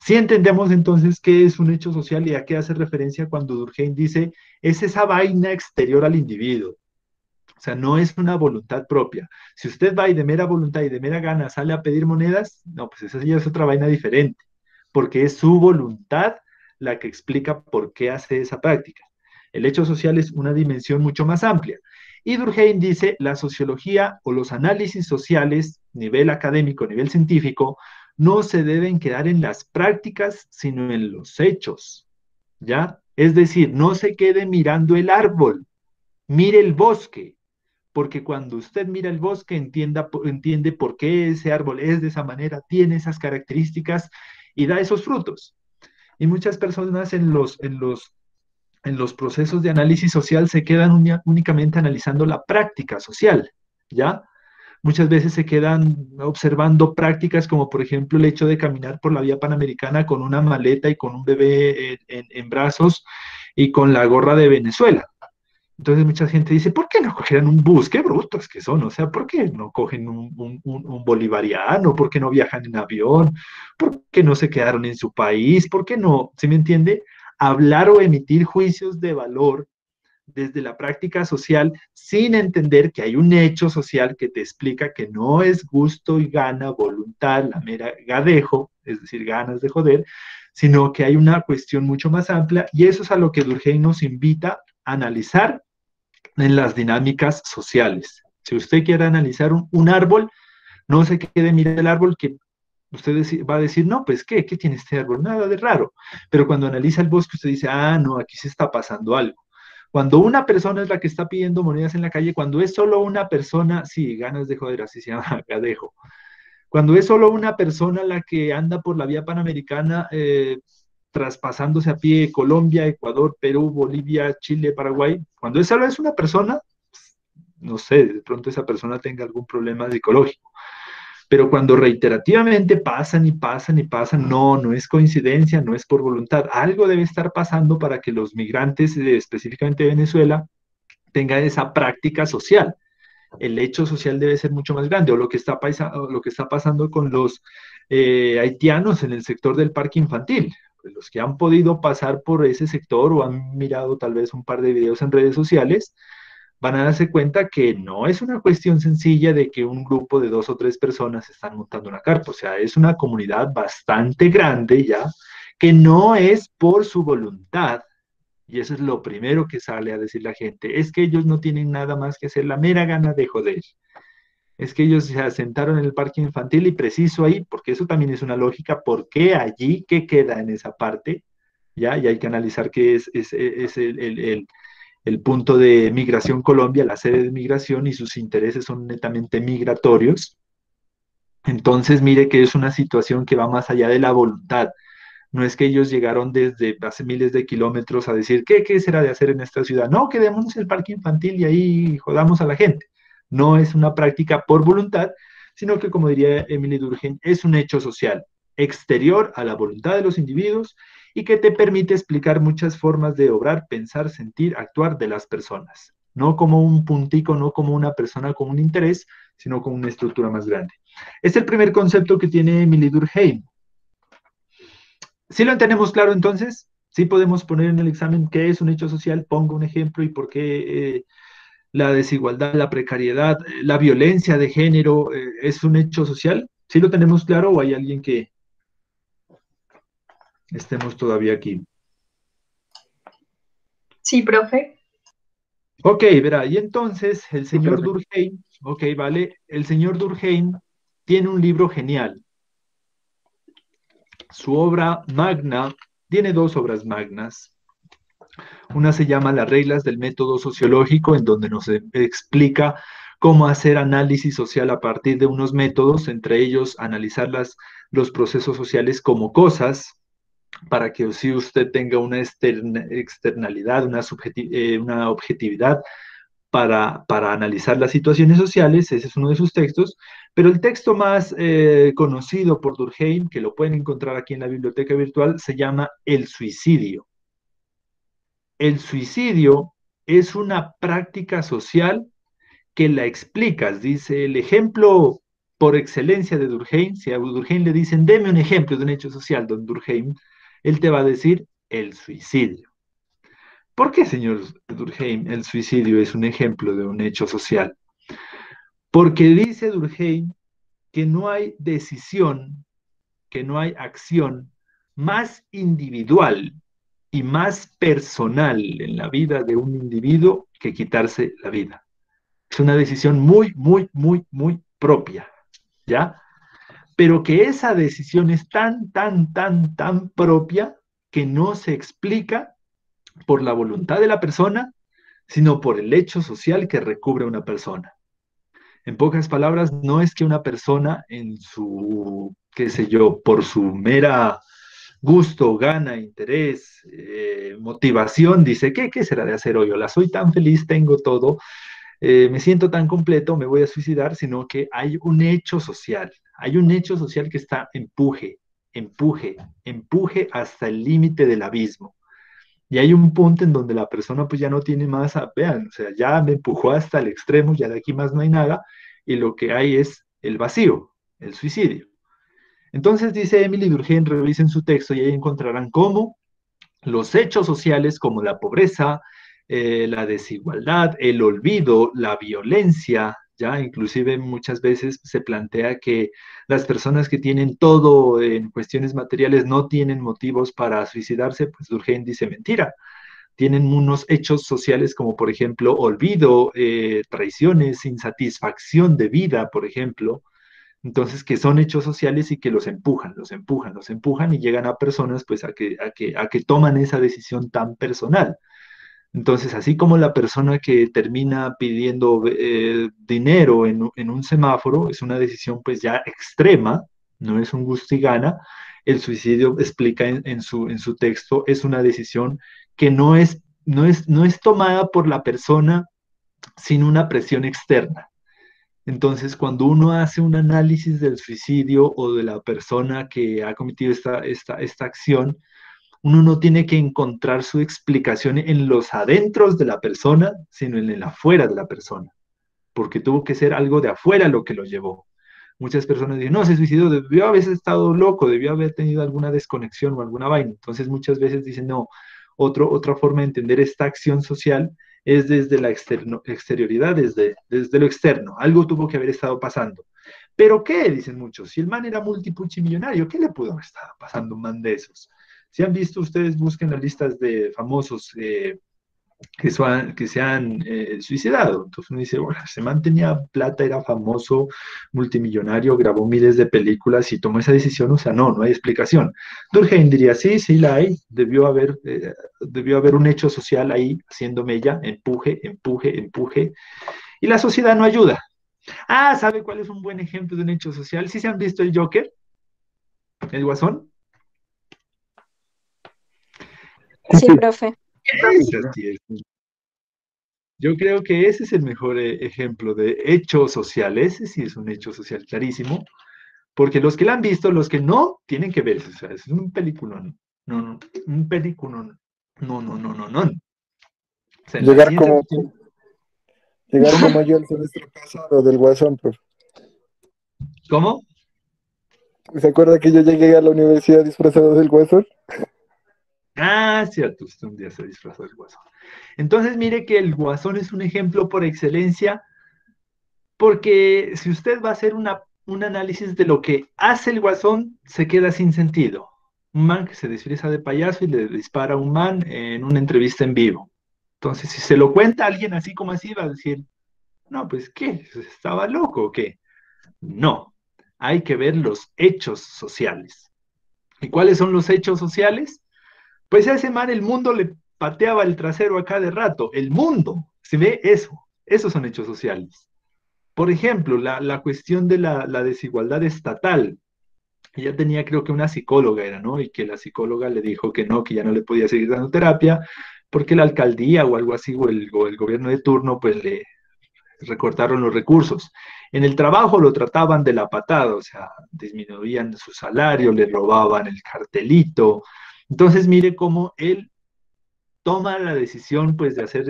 Sí entendemos entonces qué es un hecho social y a qué hace referencia cuando Durkheim dice, es esa vaina exterior al individuo. O sea, no es una voluntad propia. Si usted va y de mera voluntad y de mera gana sale a pedir monedas, no, pues esa ya es otra vaina diferente, porque es su voluntad la que explica por qué hace esa práctica. El hecho social es una dimensión mucho más amplia. Y Durkheim dice, la sociología o los análisis sociales, nivel académico, nivel científico, no se deben quedar en las prácticas, sino en los hechos, ¿ya? Es decir, no se quede mirando el árbol, mire el bosque, porque cuando usted mira el bosque entiende por qué ese árbol es de esa manera, tiene esas características y da esos frutos. Y muchas personas en los procesos de análisis social se quedan únicamente analizando la práctica social, ¿ya? Muchas veces se quedan observando prácticas como por ejemplo el hecho de caminar por la vía panamericana con una maleta y con un bebé en brazos y con la gorra de Venezuela. Entonces mucha gente dice, ¿por qué no cogieran un bus? Qué brutos que son, o sea, ¿por qué no cogen un bolivariano? ¿Por qué no viajan en avión? ¿Por qué no se quedaron en su país? ¿Por qué no, ¿sí me entiende? Hablar o emitir juicios de valor desde la práctica social sin entender que hay un hecho social que te explica que no es gusto y gana, voluntad, la mera gadejo, es decir, ganas de joder, sino que hay una cuestión mucho más amplia y eso es a lo que Durkheim nos invita a analizar en las dinámicas sociales. Si usted quiere analizar un árbol, no se quede mirar el árbol que usted va a decir, no, pues, ¿qué tiene este árbol? Nada de raro. Pero cuando analiza el bosque, usted dice, ah, no, aquí se está pasando algo. Cuando una persona es la que está pidiendo monedas en la calle, cuando es solo una persona, sí, ganas de joder, así se llama, gadejo. Cuando es solo una persona la que anda por la vía panamericana, traspasándose a pie Colombia, Ecuador, Perú, Bolivia, Chile, Paraguay, cuando es solo es una persona, no sé, de pronto esa persona tenga algún problema psicológico. Pero cuando reiterativamente pasan y pasan y pasan, no es coincidencia, no es por voluntad. Algo debe estar pasando para que los migrantes, específicamente de Venezuela, tengan esa práctica social. El hecho social debe ser mucho más grande. O lo que está pasando con los haitianos en el sector del parque infantil. Pues los que han podido pasar por ese sector o han mirado tal vez un par de videos en redes sociales, van a darse cuenta que no es una cuestión sencilla de que un grupo de 2 o 3 personas están montando una carpa, o sea, es una comunidad bastante grande ya, que no es por su voluntad, y eso es lo primero que sale a decir la gente, es que ellos no tienen nada más que hacer, la mera gana de joder, es que ellos se asentaron en el parque infantil y preciso ahí, porque eso también es una lógica, ¿por qué allí? ¿Qué queda en esa parte? ¿Ya? Y hay que analizar qué es el punto de Migración Colombia, la sede de migración, y sus intereses son netamente migratorios. Entonces, mire que es una situación que va más allá de la voluntad. No es que ellos llegaron desde hace miles de kilómetros a decir, ¿qué será de hacer en esta ciudad? No, quedémonos en el parque infantil y ahí jodamos a la gente. No es una práctica por voluntad, sino que, como diría Emily Durkheim, es un hecho social exterior a la voluntad de los individuos y que te permite explicar muchas formas de obrar, pensar, sentir, actuar de las personas. No como un puntico, no como una persona con un interés, sino con una estructura más grande. Es el primer concepto que tiene Emily Durkheim. ¿Sí lo tenemos claro entonces? ¿Sí podemos poner en el examen qué es un hecho social? Pongo un ejemplo y por qué la desigualdad, la precariedad, la violencia de género es un hecho social. ¿Sí lo tenemos claro o hay alguien que estemos todavía aquí? Sí, profe. Ok, verá, y entonces el señor Durkheim, ok, vale, el señor Durkheim tiene un libro genial. Su obra magna, tiene dos obras magnas. Una se llama Las reglas del método sociológico, en donde nos explica cómo hacer análisis social a partir de unos métodos, entre ellos analizar los procesos sociales como cosas, para que si usted tenga una externalidad, una objetividad para analizar las situaciones sociales. Ese es uno de sus textos, pero el texto más conocido por Durkheim, que lo pueden encontrar aquí en la biblioteca virtual, se llama El suicidio. El suicidio es una práctica social que la explicas, dice el ejemplo por excelencia de Durkheim. Si a Durkheim le dicen, deme un ejemplo de un hecho social, don Durkheim, él te va a decir el suicidio. ¿Por qué, señor Durkheim, el suicidio es un ejemplo de un hecho social? Porque dice Durkheim que no hay decisión, que no hay acción más individual y más personal en la vida de un individuo que quitarse la vida. Es una decisión muy, muy, muy, muy propia, ¿ya? Pero que esa decisión es tan, tan, tan, tan propia que no se explica por la voluntad de la persona, sino por el hecho social que recubre una persona. En pocas palabras, no es que una persona en su, qué sé yo, por su mera gusto, gana, interés, motivación, dice, ¿qué será de hacer hoy? Hola, soy tan feliz, tengo todo, me siento tan completo, me voy a suicidar, sino que hay un hecho social que está empuje, empuje, empuje hasta el límite del abismo. Y hay un punto en donde la persona pues ya no tiene más, vean, o sea, ya me empujó hasta el extremo, ya de aquí más no hay nada, y lo que hay es el vacío, el suicidio. Entonces dice Emily Durkheim, revisen su texto y ahí encontrarán cómo los hechos sociales como la pobreza, la desigualdad, el olvido, la violencia, ya inclusive muchas veces se plantea que las personas que tienen todo en cuestiones materiales no tienen motivos para suicidarse, pues Durkheim dice mentira. Tienen unos hechos sociales como por ejemplo olvido, traiciones, insatisfacción de vida, por ejemplo, entonces, que son hechos sociales y que los empujan, los empujan, los empujan y llegan a personas pues a que toman esa decisión tan personal. Entonces, así como la persona que termina pidiendo dinero en un semáforo es una decisión pues ya extrema, no es un gusto y gana, el suicidio explica en su texto, es una decisión que no es tomada por la persona sin una presión externa. Entonces, cuando uno hace un análisis del suicidio o de la persona que ha cometido esta acción, uno no tiene que encontrar su explicación en los adentros de la persona, sino en el afuera de la persona, porque tuvo que ser algo de afuera lo que lo llevó. Muchas personas dicen, no, se suicidó, debió haber estado loco, debió haber tenido alguna desconexión o alguna vaina. Entonces, muchas veces dicen, no, otra forma de entender esta acción social es desde la exterioridad, desde lo externo. Algo tuvo que haber estado pasando. ¿Pero qué? Dicen muchos. Si el man era multipuchimillonario, ¿qué le pudo haber estado pasando a un man de esos? Si han visto ustedes, busquen las listas de famosos que se han suicidado. Entonces uno dice, bueno, se mantenía plata, era famoso, multimillonario, grabó miles de películas y tomó esa decisión, o sea, no hay explicación. Durkheim diría, sí la hay, debió haber un hecho social ahí haciendo mella, empuje, empuje, empuje, y la sociedad no ayuda. Ah, ¿sabe cuál es un buen ejemplo de un hecho social? ¿Sí se han visto el Joker? ¿El Guasón? Sí, profe. Yo creo que ese es el mejor ejemplo de hecho social. Ese sí es un hecho social clarísimo, porque los que la han visto, los que no, tienen que ver. O sea, es un peliculón. No, no, un película, no. O sea, en la Llegar ciencia como, ficción. llegar ¿Cómo? como yo el semestre pasado del Guasón, profe. ¿Cómo? ¿Se acuerda que yo llegué a la universidad disfrazado del Guasón? Ah, cierto, usted un día se disfrazó del Guasón. Entonces, mire que el Guasón es un ejemplo por excelencia, porque si usted va a hacer un análisis de lo que hace el Guasón, se queda sin sentido. Un man que se disfraza de payaso y le dispara a un man en una entrevista en vivo. Entonces, si se lo cuenta a alguien así como así, va a decir, no, pues, ¿qué? ¿Estaba loco o qué? No, hay que ver los hechos sociales. ¿Y cuáles son los hechos sociales? Pues a ese man el mundo le pateaba el trasero a cada rato. El mundo, ¿se ve eso? Esos son hechos sociales. Por ejemplo, la cuestión de la desigualdad estatal. Ella tenía, creo que una psicóloga era, ¿no? Y que la psicóloga le dijo que no, que ya no le podía seguir dando terapia, porque la alcaldía o algo así, o el gobierno de turno, pues le recortaron los recursos. En el trabajo lo trataban de la patada, o sea, disminuían su salario, le robaban el cartelito. Entonces, mire cómo él toma la decisión, pues, de hacer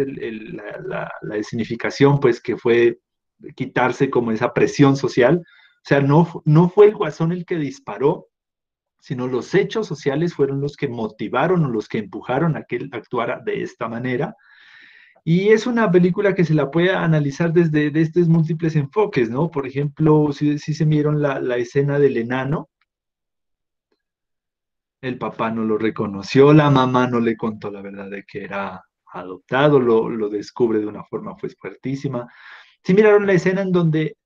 la designificación, pues, que fue quitarse como esa presión social. O sea, no fue el Guasón el que disparó, sino los hechos sociales fueron los que motivaron o los que empujaron a que él actuara de esta manera. Y es una película que se la puede analizar desde estos múltiples enfoques, ¿no? Por ejemplo, si se vieron la escena del enano, el papá no lo reconoció, la mamá no le contó la verdad de que era adoptado, lo descubre de una forma pues fuertísima. Si miraron la escena en donde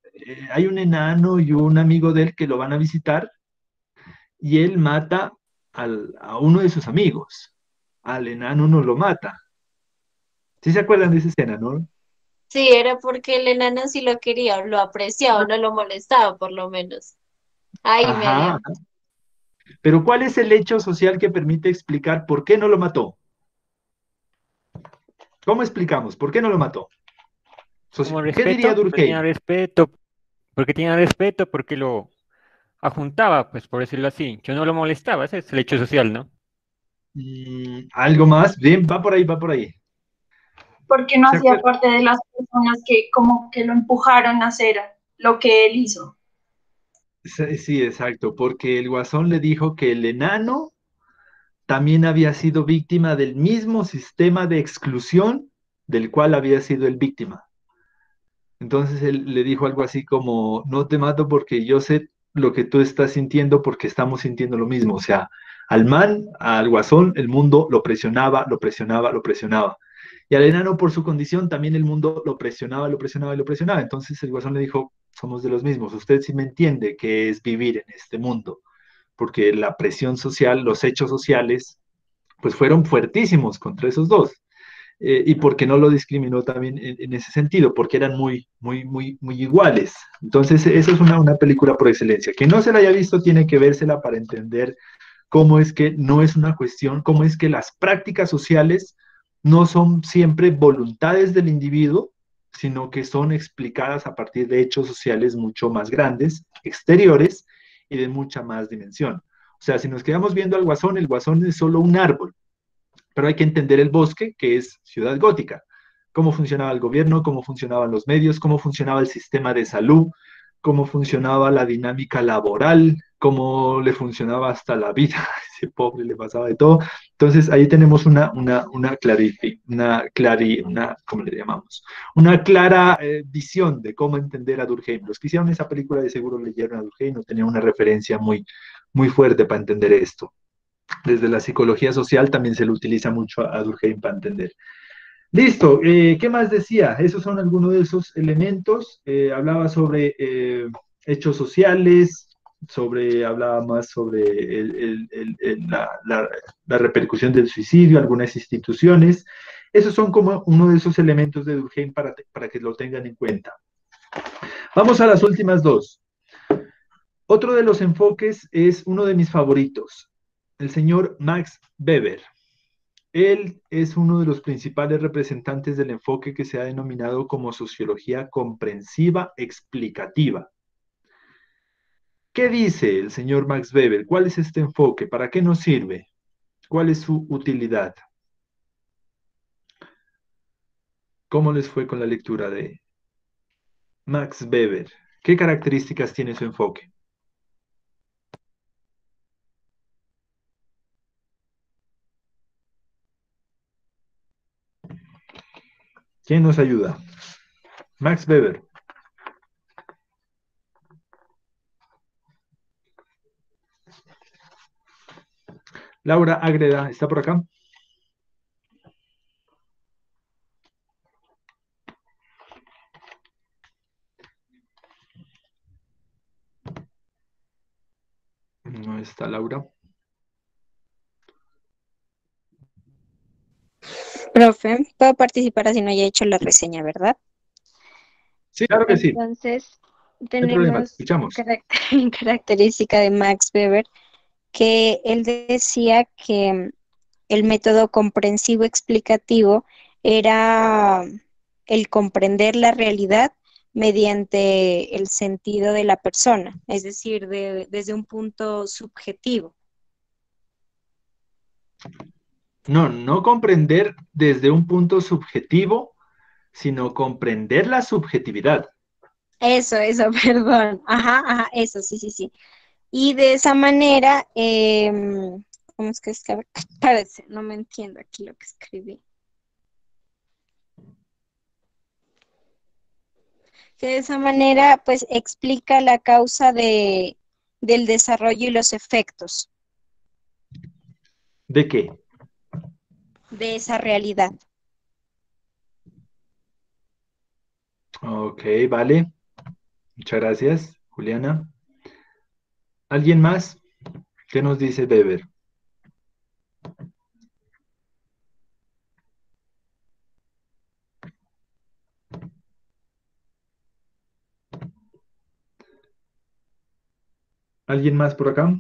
hay un enano y un amigo de él que lo van a visitar y él mata a uno de sus amigos, al enano no lo mata. ¿Sí se acuerdan de esa escena, no? Sí, era porque el enano sí lo quería, lo apreciaba, no lo molestaba por lo menos. Ahí Ajá, medio. pero ¿cuál es el hecho social que permite explicar por qué no lo mató? ¿Cómo explicamos? ¿Por qué no lo mató? Como ¿Qué diría respeto, Durkheim? porque tenía respeto, porque lo ajuntaba, pues por decirlo así. Yo no lo molestaba, ese es el hecho social, ¿no? Algo más, bien, va por ahí, va por ahí. Porque no ¿Se hacía acuerdan? parte de las personas que como que lo empujaron a hacer lo que él hizo. Sí, sí, exacto, porque el Guasón le dijo que el enano también había sido víctima del mismo sistema de exclusión del cual había sido el víctima. Entonces él le dijo algo así como, no te mato porque yo sé lo que tú estás sintiendo porque estamos sintiendo lo mismo. O sea, al man, al Guasón, el mundo lo presionaba, lo presionaba, lo presionaba. Y al enano, por su condición, también el mundo lo presionaba, lo presionaba y lo presionaba. Entonces el Guasón le dijo, somos de los mismos. Usted sí me entiende qué es vivir en este mundo, porque la presión social, los hechos sociales, pues fueron fuertísimos contra esos dos. Y porque no lo discriminó también en ese sentido, porque eran muy iguales. Entonces, eso es una película por excelencia. Quien no se la haya visto tiene que vérsela para entender cómo es que no es una cuestión, cómo es que las prácticas sociales no son siempre voluntades del individuo, sino que son explicadas a partir de hechos sociales mucho más grandes, exteriores y de mucha más dimensión. O sea, si nos quedamos viendo al Guasón, el Guasón es solo un árbol, pero hay que entender el bosque, que es Ciudad Gótica, cómo funcionaba el gobierno, cómo funcionaban los medios, cómo funcionaba el sistema de salud, cómo funcionaba la dinámica laboral, cómo le funcionaba hasta la vida, a ese pobre le pasaba de todo. Entonces ahí tenemos ¿cómo le llamamos? Una clara visión de cómo entender a Durkheim. Los que hicieron esa película de seguro leyeron a Durkheim, no tenían una referencia muy fuerte para entender esto. Desde la psicología social también se lo utiliza mucho a Durkheim para entender. Listo, ¿qué más decía? Esos son algunos de esos elementos. Hablaba sobre hechos sociales, hablaba más sobre la repercusión del suicidio, algunas instituciones. Esos son como uno de esos elementos de Durkheim para que lo tengan en cuenta. Vamos a las últimas dos. Otro de los enfoques es uno de mis favoritos, el señor Max Weber. Él es uno de los principales representantes del enfoque que se ha denominado como sociología comprensiva explicativa. ¿Qué dice el señor Max Weber? ¿Cuál es este enfoque? ¿Para qué nos sirve? ¿Cuál es su utilidad? ¿Cómo les fue con la lectura de Max Weber? ¿Qué características tiene su enfoque? ¿Quién nos ayuda? Max Weber. Laura Agreda, ¿está por acá? No está Laura. Profe, puedo participar así no haya hecho la reseña, ¿verdad? Sí, claro que sí. Entonces, No hay problema, te tenemos escuchamos. característica de Max Weber, que él decía que el método comprensivo explicativo era el comprender la realidad mediante el sentido de la persona, es decir, desde un punto subjetivo. No, no comprender desde un punto subjetivo, sino comprender la subjetividad. Eso, perdón. Ajá, ajá, eso, sí, sí, sí. Y de esa manera, ¿cómo es que es que parece? No me entiendo aquí lo que escribí. Que de esa manera, pues, explica la causa del desarrollo y los efectos ¿De qué? de esa realidad. Ok, vale. Muchas gracias, Juliana. ¿Alguien más? ¿Qué nos dice Weber? ¿Alguien más por acá?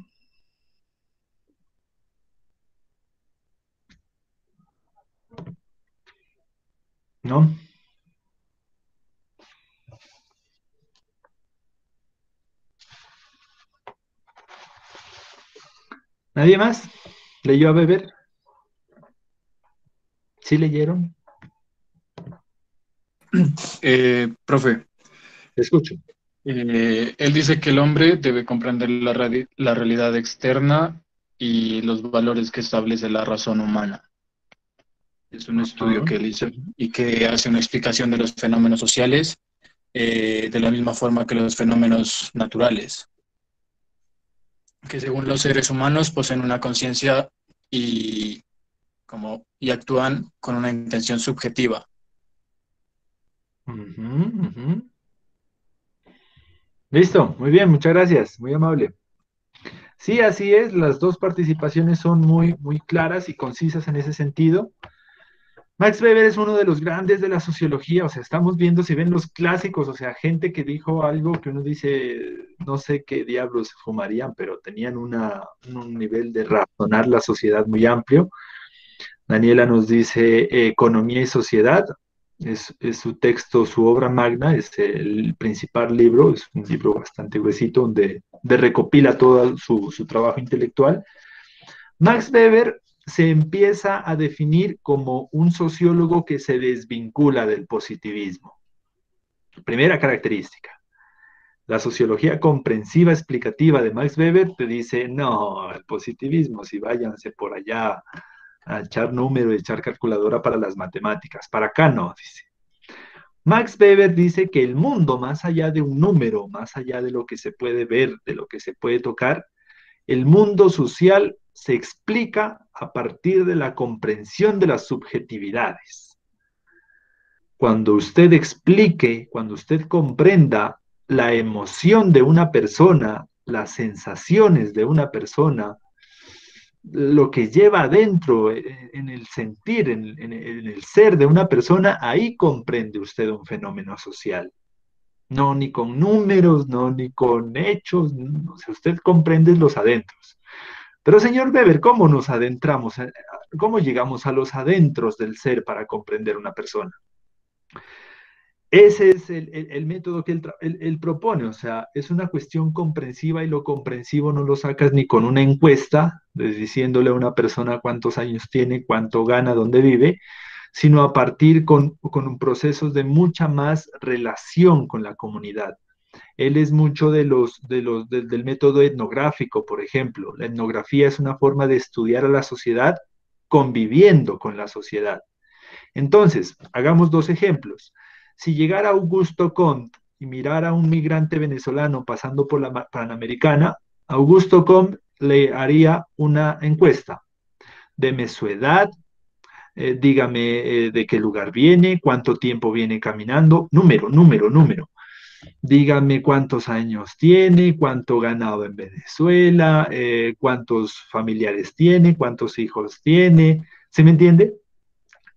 ¿No? ¿Nadie más? ¿Leyó a Weber? ¿Sí leyeron? Profe, Te escucho. él dice que el hombre debe comprender la realidad externa y los valores que establece la razón humana. Es un estudio Ajá. que él hizo y que hace una explicación de los fenómenos sociales de la misma forma que los fenómenos naturales, que según los seres humanos poseen una conciencia y, y actúan con una intención subjetiva. Ujú, ujú. Listo, muy bien, muchas gracias, muy amable. Sí, así es, las dos participaciones son muy claras y concisas en ese sentido. Max Weber es uno de los grandes de la sociología, o sea, estamos viendo, si ven los clásicos, o sea, gente que dijo algo que uno dice, no sé qué diablos fumarían, pero tenían un nivel de razonar la sociedad muy amplio. Daniela nos dice Economía y Sociedad, es su texto, su obra magna, es el principal libro, es un libro bastante gruesito donde recopila todo su trabajo intelectual. Max Weber se empieza a definir como un sociólogo que se desvincula del positivismo. Primera característica. La sociología comprensiva explicativa de Max Weber te dice, no, el positivismo, si váyanse por allá a echar número y echar calculadora para las matemáticas. Para acá no, dice. Max Weber dice que el mundo, más allá de un número, más allá de lo que se puede ver, de lo que se puede tocar, el mundo social se explica a partir de la comprensión de las subjetividades. Cuando usted explique, cuando usted comprenda la emoción de una persona, las sensaciones de una persona, lo que lleva adentro, en el sentir, en el ser de una persona, ahí comprende usted un fenómeno social. No ni con números, no ni con hechos, no, o sea, usted comprende los adentros. Pero señor Weber, ¿cómo nos adentramos? ¿Cómo llegamos a los adentros del ser para comprender una persona? Ese es el método que él propone, o sea, es una cuestión comprensiva y lo comprensivo no lo sacas ni con una encuesta, diciéndole a una persona cuántos años tiene, cuánto gana, dónde vive, sino a partir con procesos de mucha más relación con la comunidad. Él es mucho del método etnográfico, por ejemplo. La etnografía es una forma de estudiar a la sociedad conviviendo con la sociedad. Entonces, hagamos dos ejemplos. Si llegara Augusto Comte y mirara a un migrante venezolano pasando por la Panamericana, Augusto Comte le haría una encuesta. Deme su edad, dígame de qué lugar viene, cuánto tiempo viene caminando, número. Dígame cuántos años tiene, cuánto ganado en Venezuela, cuántos familiares tiene, cuántos hijos tiene. ¿Se me entiende?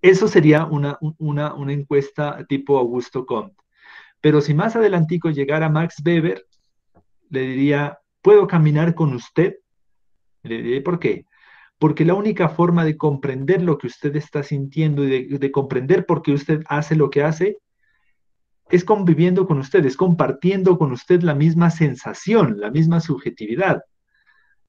Eso sería una encuesta tipo Augusto Comte. Pero si más adelantico llegara Max Weber, le diría, ¿puedo caminar con usted? Le diré, ¿por qué? Porque la única forma de comprender lo que usted está sintiendo y de comprender por qué usted hace lo que hace es conviviendo con usted, es compartiendo con usted la misma sensación, la misma subjetividad.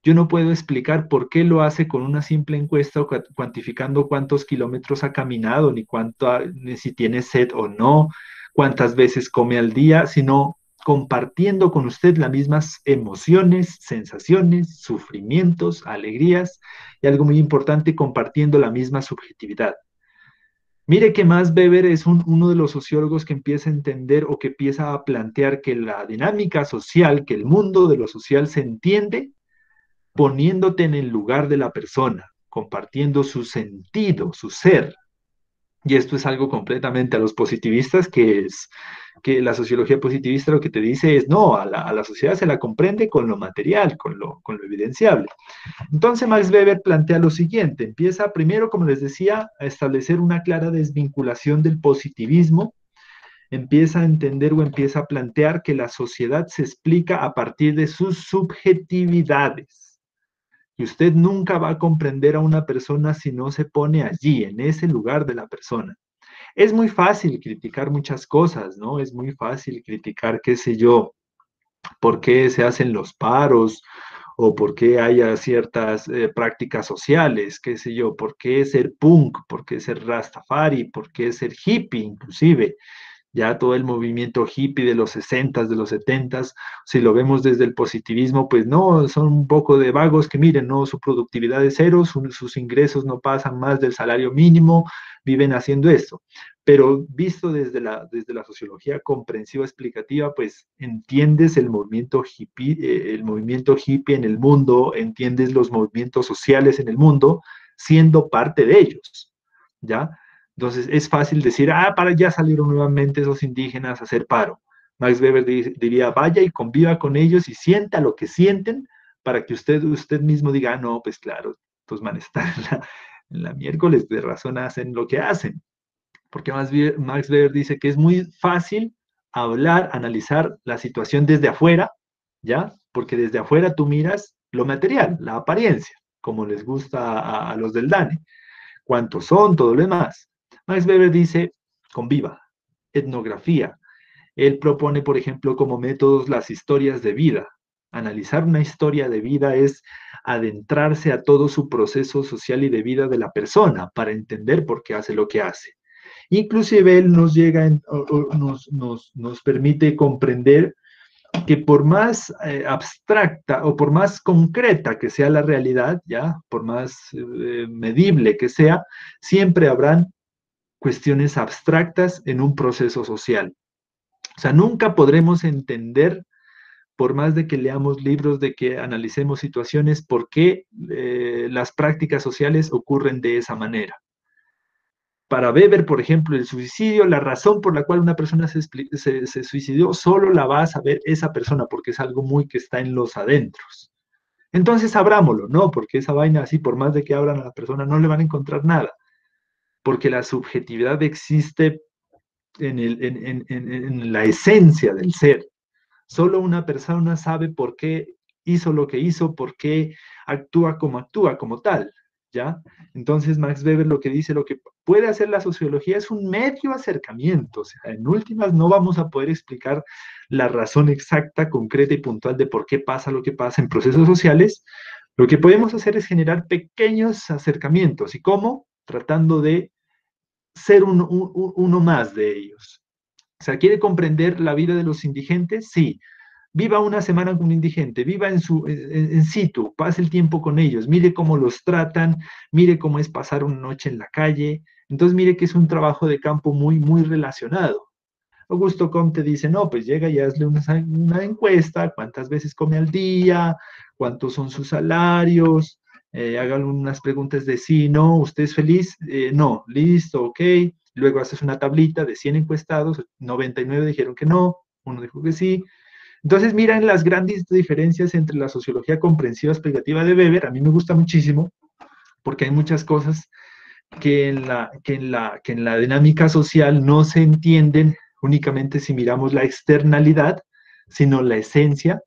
Yo no puedo explicar por qué lo hace con una simple encuesta o cuantificando cuántos kilómetros ha caminado, ni si tiene sed o no, cuántas veces come al día, sino compartiendo con usted las mismas emociones, sensaciones, sufrimientos, alegrías y algo muy importante, compartiendo la misma subjetividad. Mire que Max Weber es uno de los sociólogos que empieza a entender o que empieza a plantear que la dinámica social, que el mundo de lo social se entiende poniéndote en el lugar de la persona, compartiendo su sentido, su ser. Y esto es algo completamente a los positivistas, que la sociología positivista lo que te dice es, no, a la sociedad se la comprende con lo material, con lo evidenciable. Entonces Max Weber plantea lo siguiente, empieza primero, como les decía, a establecer una clara desvinculación del positivismo, empieza a entender o empieza a plantear que la sociedad se explica a partir de sus subjetividades. Y usted nunca va a comprender a una persona si no se pone allí, en ese lugar de la persona. Es muy fácil criticar muchas cosas, ¿no? Es muy fácil criticar, qué sé yo, por qué se hacen los paros o por qué haya ciertas prácticas sociales, qué sé yo, por qué ser punk, por qué ser rastafari, por qué ser hippie inclusive. Ya todo el movimiento hippie de los 60s, de los 70s, si lo vemos desde el positivismo, pues no, son un poco de vagos que miren, no, su productividad es cero, sus ingresos no pasan más del salario mínimo, viven haciendo esto. Pero visto desde la sociología comprensiva explicativa, pues entiendes el movimiento hippie en el mundo, entiendes los movimientos sociales en el mundo, siendo parte de ellos, ¿ya? Entonces es fácil decir, para ya salieron nuevamente esos indígenas a hacer paro. Max Weber diría, vaya y conviva con ellos y sienta lo que sienten para que usted mismo diga, no, pues claro, estos manes están en la miércoles, de razón hacen lo que hacen. Porque Max Weber dice que es muy fácil hablar, analizar la situación desde afuera, ¿ya? Porque desde afuera tú miras lo material, la apariencia, como les gusta a los del DANE, cuántos son, todo lo demás. Max Weber dice, conviva, etnografía. Él propone, por ejemplo, como métodos las historias de vida. Analizar una historia de vida es adentrarse a todo su proceso social y de vida de la persona para entender por qué hace lo que hace. Inclusive él nos permite comprender que por más abstracta o por más concreta que sea la realidad, ya, por más medible que sea, siempre habrán cuestiones abstractas en un proceso social. O sea, nunca podremos entender, por más de que leamos libros, de que analicemos situaciones, por qué las prácticas sociales ocurren de esa manera. Para Weber, por ejemplo, el suicidio, la razón por la cual una persona se suicidó, solo la va a saber esa persona, porque es algo muy que está en los adentros. Entonces, abrámoslo, ¿no? Porque esa vaina así, por más de que abran a la persona, no le van a encontrar nada. Porque la subjetividad existe en la esencia del ser. Solo una persona sabe por qué hizo lo que hizo, por qué actúa como tal, ¿ya? Entonces Max Weber lo que dice, lo que puede hacer la sociología es un medio acercamiento, o sea, en últimas no vamos a poder explicar la razón exacta, concreta y puntual de por qué pasa lo que pasa en procesos sociales. Lo que podemos hacer es generar pequeños acercamientos. ¿Y cómo? Tratando de ser uno más de ellos. O sea, ¿quiere comprender la vida de los indigentes? Sí. Viva una semana con un indigente, viva en situ, pase el tiempo con ellos, mire cómo los tratan, mire cómo es pasar una noche en la calle. Entonces, mire que es un trabajo de campo muy, muy relacionado. Augusto Comte dice, no, pues llega y hazle una encuesta, cuántas veces come al día, cuántos son sus salarios, hágale unas preguntas de sí, no, ¿usted es feliz? No, listo, ok. Luego haces una tablita de 100 encuestados, 99 dijeron que no, uno dijo que sí. Entonces, miran las grandes diferencias entre la sociología comprensiva explicativa de Weber. A mí me gusta muchísimo porque hay muchas cosas que en la dinámica social no se entienden únicamente si miramos la externalidad, sino la esencia.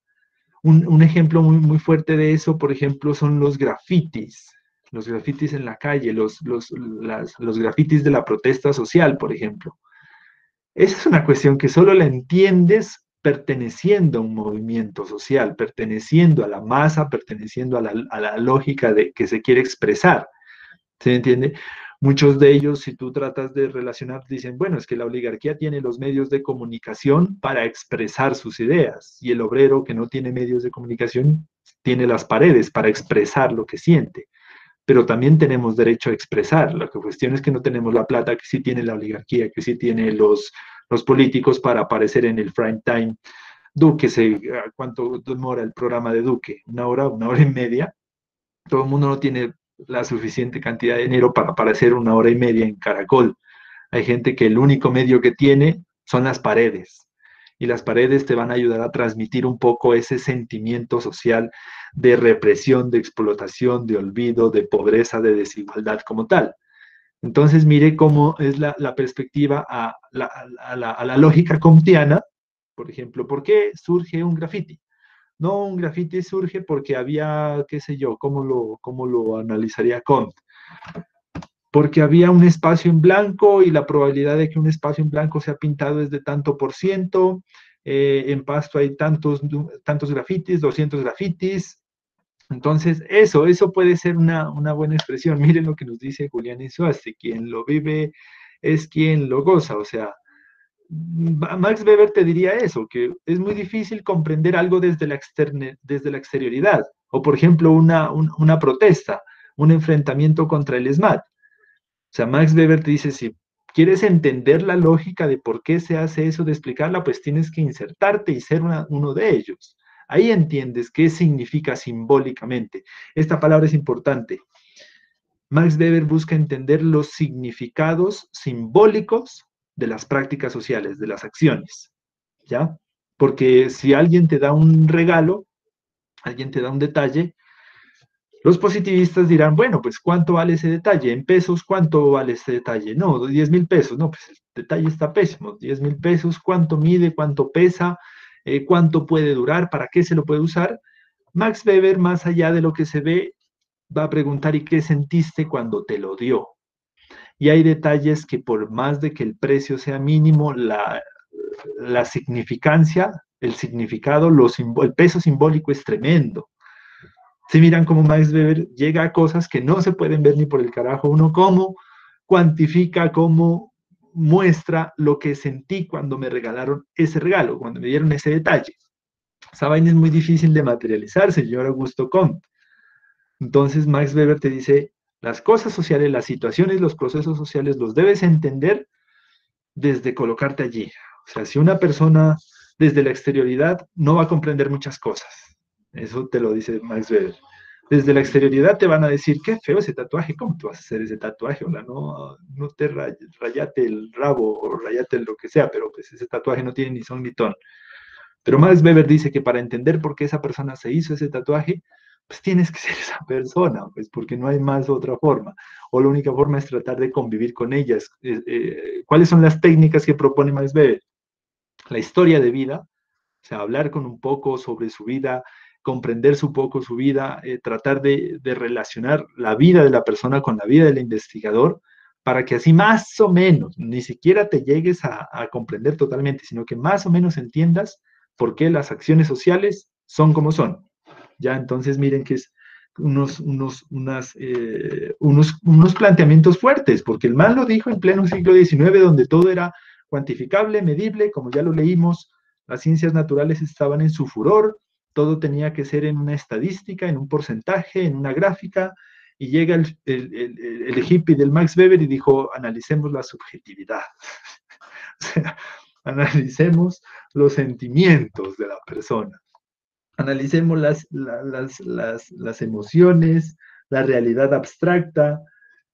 Un ejemplo muy, muy fuerte de eso, por ejemplo, son los grafitis en la calle, los grafitis de la protesta social, por ejemplo. Esa es una cuestión que solo la entiendes perteneciendo a un movimiento social, perteneciendo a la masa, perteneciendo a la lógica de que se quiere expresar. ¿Se entiende? Muchos de ellos, si tú tratas de relacionar, dicen, bueno, es que la oligarquía tiene los medios de comunicación para expresar sus ideas, y el obrero que no tiene medios de comunicación tiene las paredes para expresar lo que siente. Pero también tenemos derecho a expresar. La cuestión es que no tenemos la plata que sí tiene la oligarquía, que sí tiene los políticos para aparecer en el prime time. Duque, ¿cuánto demora el programa de Duque? ¿Una hora y media? Todo el mundo no tiene la suficiente cantidad de dinero para aparecer 1 hora y media en Caracol. Hay gente que el único medio que tiene son las paredes. Y las paredes te van a ayudar a transmitir un poco ese sentimiento social de represión, de explotación, de olvido, de pobreza, de desigualdad como tal. Entonces, mire cómo es la perspectiva a la lógica comtiana. Por ejemplo, ¿por qué surge un grafiti? No, un grafiti surge porque había, qué sé yo, ¿cómo lo analizaría Comte? Porque había un espacio en blanco y la probabilidad de que un espacio en blanco sea pintado es de tanto por ciento. En Pasto hay tantos grafitis, 200 grafitis. Entonces, eso puede ser una buena expresión. Miren lo que nos dice Julián Insuaste: quien lo vive es quien lo goza. O sea, Max Weber te diría eso, que es muy difícil comprender algo desde la exterioridad. O, por ejemplo, una protesta, un enfrentamiento contra el ESMAD. O sea, Max Weber te dice, si quieres entender la lógica de por qué se hace eso, de explicarla, pues tienes que insertarte y ser uno de ellos. Ahí entiendes qué significa simbólicamente. Esta palabra es importante. Max Weber busca entender los significados simbólicos de las prácticas sociales, de las acciones, ¿ya? Porque si alguien te da un regalo, alguien te da un detalle, los positivistas dirán, bueno, pues ¿cuánto vale ese detalle? En pesos, ¿cuánto vale ese detalle? No, 10.000 pesos. No, pues el detalle está pésimo. 10.000 pesos, ¿cuánto mide? ¿Cuánto pesa? ¿Cuánto puede durar? ¿Para qué se lo puede usar? Max Weber, más allá de lo que se ve, va a preguntar, ¿y qué sentiste cuando te lo dio? Y hay detalles que por más de que el precio sea mínimo, la significancia, el significado, el peso simbólico es tremendo. Si miran cómo Max Weber llega a cosas que no se pueden ver ni por el carajo, uno cómo cuantifica, cómo muestra lo que sentí cuando me regalaron ese regalo, cuando me dieron ese detalle. Esa vaina es muy difícil de materializar, señor Augusto Comte. Entonces Max Weber te dice, las cosas sociales, las situaciones, los procesos sociales los debes entender desde colocarte allí. O sea, si una persona desde la exterioridad no va a comprender muchas cosas. Eso te lo dice Max Weber. Desde la exterioridad te van a decir, qué feo ese tatuaje, ¿cómo tú vas a hacer ese tatuaje? Hola, no te rayate el rabo o rayate lo que sea, pero pues ese tatuaje no tiene ni son ni ton. Pero Max Weber dice que para entender por qué esa persona se hizo ese tatuaje, pues tienes que ser esa persona, pues porque no hay más otra forma. O la única forma es tratar de convivir con ellas. ¿Cuáles son las técnicas que propone Max Weber? La historia de vida, o sea, hablar con un poco sobre su vida, comprender un poco su vida, tratar de relacionar la vida de la persona con la vida del investigador para que así más o menos, ni siquiera te llegues a comprender totalmente, sino que más o menos entiendas por qué las acciones sociales son como son. Ya, entonces miren que es unos planteamientos fuertes, porque el man lo dijo en pleno siglo XIX, donde todo era cuantificable, medible, como ya lo leímos, las ciencias naturales estaban en su furor, todo tenía que ser en una estadística, en un porcentaje, en una gráfica, y llega el hippie del Max Weber y dijo, analicemos la subjetividad. O sea, analicemos los sentimientos de la persona. Analicemos las emociones, la realidad abstracta.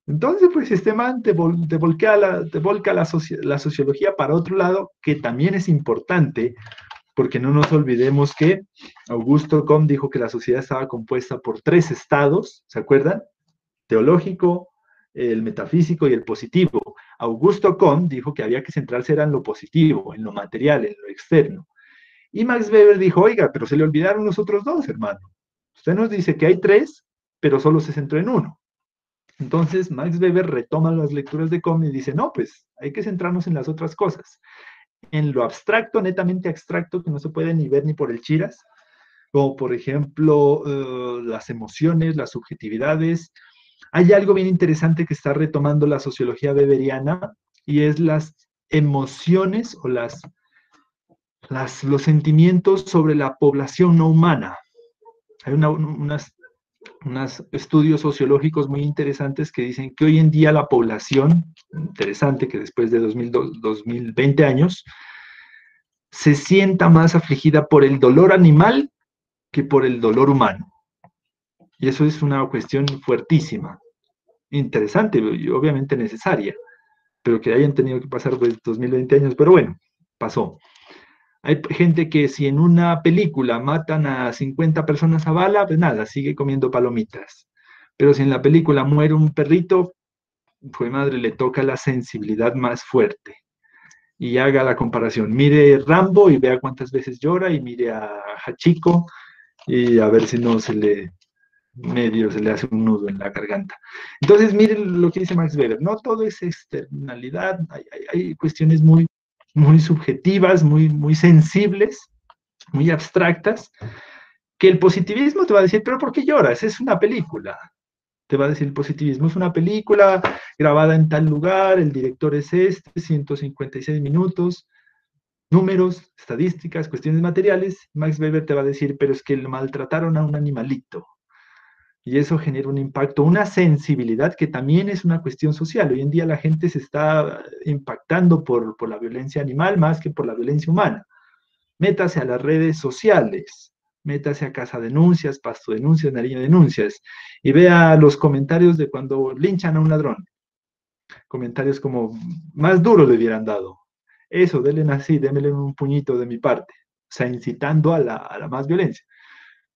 Entonces, pues este man te volca la sociología para otro lado, que también es importante, porque no nos olvidemos que Augusto Comte dijo que la sociedad estaba compuesta por 3 estados, ¿se acuerdan? Teológico, el metafísico y el positivo. Augusto Comte dijo que había que centrarse en lo positivo, en lo material, en lo externo. Y Max Weber dijo, oiga, pero se le olvidaron los otros 2, hermano. Usted nos dice que hay 3, pero solo se centró en 1. Entonces, Max Weber retoma las lecturas de Comte y dice, no, pues hay que centrarnos en las otras cosas. En lo abstracto, netamente abstracto, que no se puede ni ver ni por el chiras, como por ejemplo las emociones, las subjetividades. Hay algo bien interesante que está retomando la sociología weberiana, y es las emociones o los sentimientos sobre la población no humana. Hay unos estudios sociológicos muy interesantes que dicen que hoy en día la población, interesante que después de 2020 años, se sienta más afligida por el dolor animal que por el dolor humano. Y eso es una cuestión fuertísima, interesante y obviamente necesaria, pero que hayan tenido que pasar pues 2020 años, pero bueno, pasó. Hay gente que si en una película matan a 50 personas a bala, pues nada, sigue comiendo palomitas. Pero si en la película muere un perrito, pues madre, le toca la sensibilidad más fuerte. Y haga la comparación. Mire Rambo y vea cuántas veces llora, y mire a Hachiko y a ver si no se le hace un nudo en la garganta. Entonces, miren lo que dice Max Weber. No todo es externalidad, hay cuestiones muy subjetivas, muy sensibles, muy abstractas, que el positivismo te va a decir, pero ¿por qué lloras? Es una película. Te va a decir el positivismo, es una película grabada en tal lugar, el director es 156 minutos, números, estadísticas, cuestiones materiales. Max Weber te va a decir, pero es que le maltrataron a un animalito. Y eso genera un impacto, una sensibilidad que también es una cuestión social. Hoy en día la gente se está impactando por la violencia animal más que por la violencia humana. Métase a las redes sociales, métase a Casa Denuncias, Pasto Denuncias, Nariño Denuncias, y vea los comentarios de cuando linchan a un ladrón. Comentarios como, más duro le hubieran dado. Eso, denle así, démele un puñito de mi parte. O sea, incitando a la más violencia.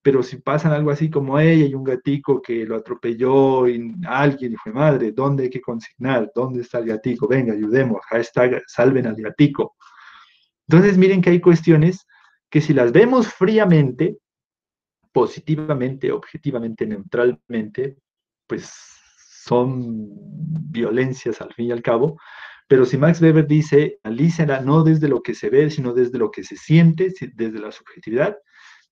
Pero si pasan algo así como ella y un gatico que lo atropelló y alguien y fue madre, ¿dónde hay que consignar? ¿Dónde está el gatico? Venga, ayudemos, hashtag salven al gatico. Entonces miren que hay cuestiones que si las vemos fríamente, positivamente, objetivamente, neutralmente, pues son violencias al fin y al cabo. Pero si Max Weber dice, analízala no desde lo que se ve, sino desde lo que se siente, desde la subjetividad,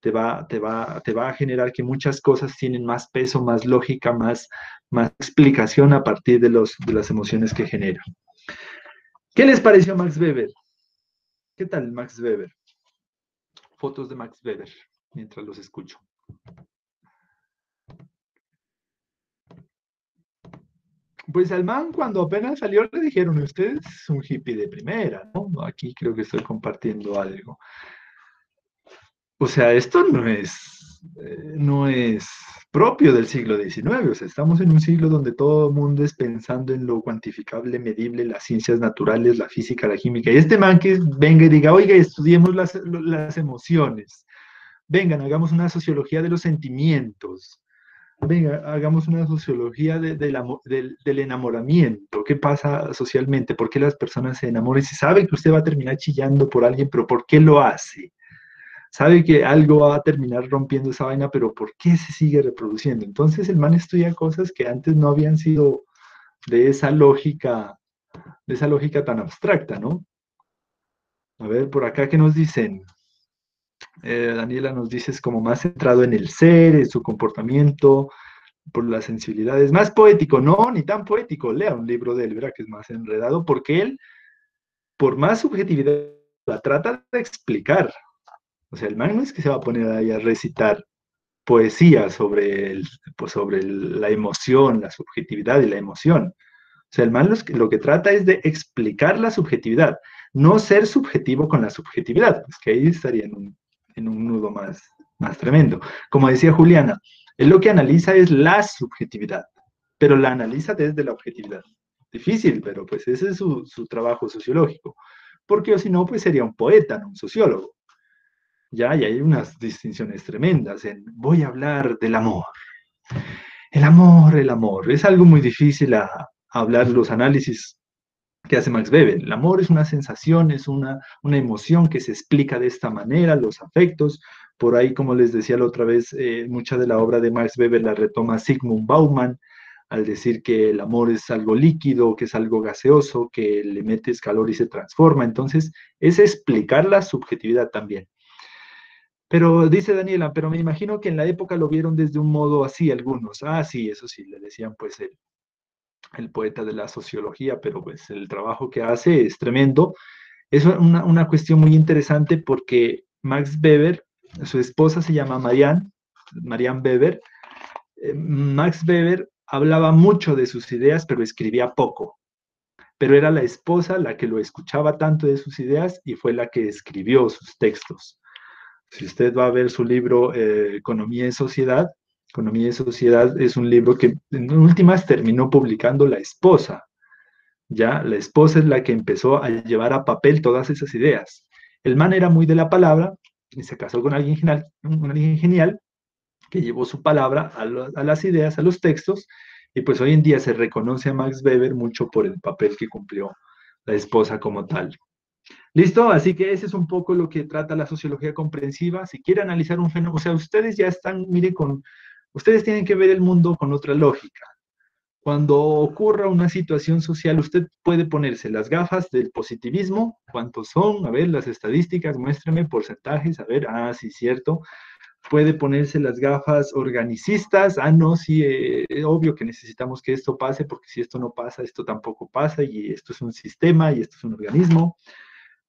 te va a generar que muchas cosas tienen más peso, más lógica, más explicación a partir de las emociones que genera. ¿Qué les pareció Max Weber? ¿Qué tal Max Weber? Fotos de Max Weber, mientras los escucho. Pues al man cuando apenas salió le dijeron, usted es un hippie de primera, ¿no? Aquí creo que estoy compartiendo algo. O sea, esto no es propio del siglo XIX, o sea, estamos en un siglo donde todo el mundo es pensando en lo cuantificable, medible, las ciencias naturales, la física, la química, y este man que venga y diga, oiga, estudiemos las emociones, vengan, hagamos una sociología de los sentimientos, venga, hagamos una sociología del enamoramiento, ¿qué pasa socialmente? ¿Por qué las personas se enamoran? Si sabe que usted va a terminar chillando por alguien, pero ¿por qué lo hace? Sabe que algo va a terminar rompiendo esa vaina, pero ¿por qué se sigue reproduciendo? Entonces el man estudia cosas que antes no habían sido de esa lógica tan abstracta, ¿no? A ver, por acá, ¿qué nos dicen? Daniela nos dice, es como más centrado en el ser, en su comportamiento, por las sensibilidades. Más poético, no, ni tan poético. Lea un libro de él, verá que es más enredado, porque él, por más subjetividad, la trata de explicar. O sea, el man no es que se va a poner ahí a recitar poesía sobre la emoción, la subjetividad y la emoción. O sea, el man lo que trata es de explicar la subjetividad, no ser subjetivo con la subjetividad, pues que ahí estaría en un nudo más tremendo. Como decía Juliana, él lo que analiza es la subjetividad, pero la analiza desde la objetividad. Difícil, pero pues ese es su trabajo sociológico. Porque o si no, pues sería un poeta, no un sociólogo. Ya, y hay unas distinciones tremendas en voy a hablar del amor. El amor. Es algo muy difícil a hablar los análisis que hace Max Weber. El amor es una sensación, es una emoción que se explica de esta manera, los afectos. Por ahí, como les decía la otra vez, mucha de la obra de Max Weber la retoma Zygmunt Bauman, al decir que el amor es algo líquido, que es algo gaseoso, que le metes calor y se transforma. Entonces, es explicar la subjetividad también. Pero dice Daniela, pero me imagino que en la época lo vieron desde un modo así algunos. Ah, sí, eso sí, le decían pues el poeta de la sociología, pero pues el trabajo que hace es tremendo. Es una cuestión muy interesante porque Max Weber, su esposa se llama Marianne Weber. Max Weber hablaba mucho de sus ideas, pero escribía poco. Pero era la esposa la que lo escuchaba tanto de sus ideas y fue la que escribió sus textos. Si usted va a ver su libro Economía y Sociedad es un libro que en últimas terminó publicando la esposa. Ya, la esposa es la que empezó a llevar a papel todas esas ideas. El man era muy de la palabra y se casó con alguien genial que llevó su palabra a las ideas, a los textos, y pues hoy en día se reconoce a Max Weber mucho por el papel que cumplió la esposa como tal. ¿Listo? Así que ese es un poco lo que trata la sociología comprensiva. Si quiere analizar un fenómeno, o sea, ustedes ya están, mire, ustedes tienen que ver el mundo con otra lógica. Cuando ocurra una situación social, usted puede ponerse las gafas del positivismo, ¿cuántos son? A ver, las estadísticas, muéstrame porcentajes, a ver, ah, sí, cierto. Puede ponerse las gafas organicistas, ah, no, sí, obvio que necesitamos que esto pase, porque si esto no pasa, esto tampoco pasa, y esto es un sistema, y esto es un organismo.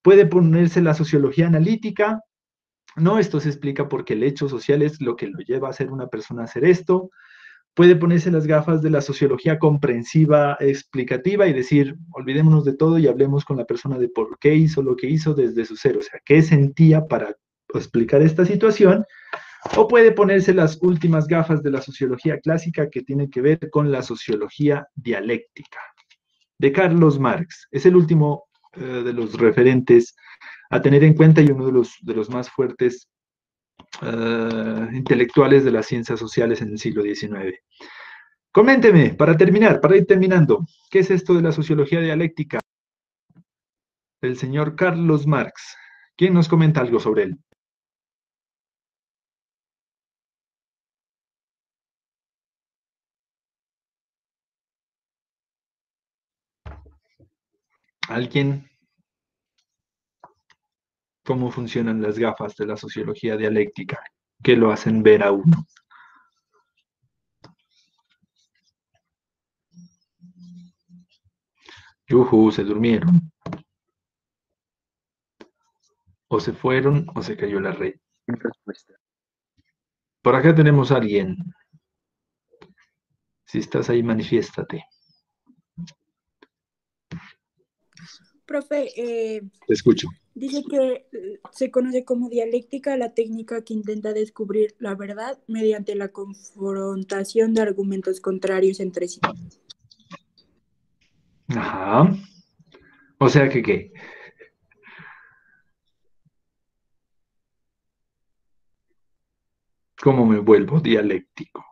Puede ponerse la sociología analítica, no, esto se explica porque el hecho social es lo que lo lleva a hacer una persona a hacer esto. Puede ponerse las gafas de la sociología comprensiva explicativa y decir, olvidémonos de todo y hablemos con la persona de por qué hizo lo que hizo desde su ser, o sea, qué sentía para explicar esta situación. O puede ponerse las últimas gafas de la sociología clásica que tienen que ver con la sociología dialéctica de Carlos Marx. Es el último de los referentes a tener en cuenta y uno de los más fuertes intelectuales de las ciencias sociales en el siglo XIX. Coménteme, para ir terminando, ¿qué es esto de la sociología dialéctica? El señor Carlos Marx. ¿Quién nos comenta algo sobre él? ¿Alguien? ¿Cómo funcionan las gafas de la sociología dialéctica? ¿Qué lo hacen ver a uno? Yujú, se durmieron. O se fueron o se cayó la red. Respuesta. Por acá tenemos a alguien. Si estás ahí, manifiéstate. Profe, Te escucho. dice que se conoce como dialéctica la técnica que intenta descubrir la verdad mediante la confrontación de argumentos contrarios entre sí. Ajá. O sea que, ¿qué? ¿Cómo me vuelvo dialéctico?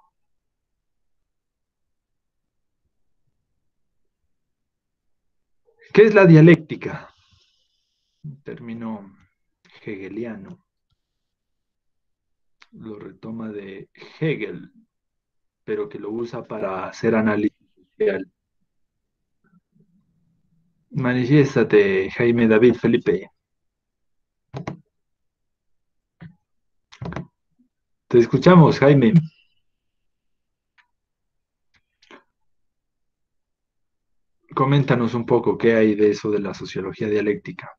¿Qué es la dialéctica? Un término hegeliano. Lo retoma de Hegel, pero que lo usa para hacer análisis social. Manifiéstate, Jaime David Felipe. Te escuchamos, Jaime. Coméntanos un poco qué hay de eso de la sociología dialéctica.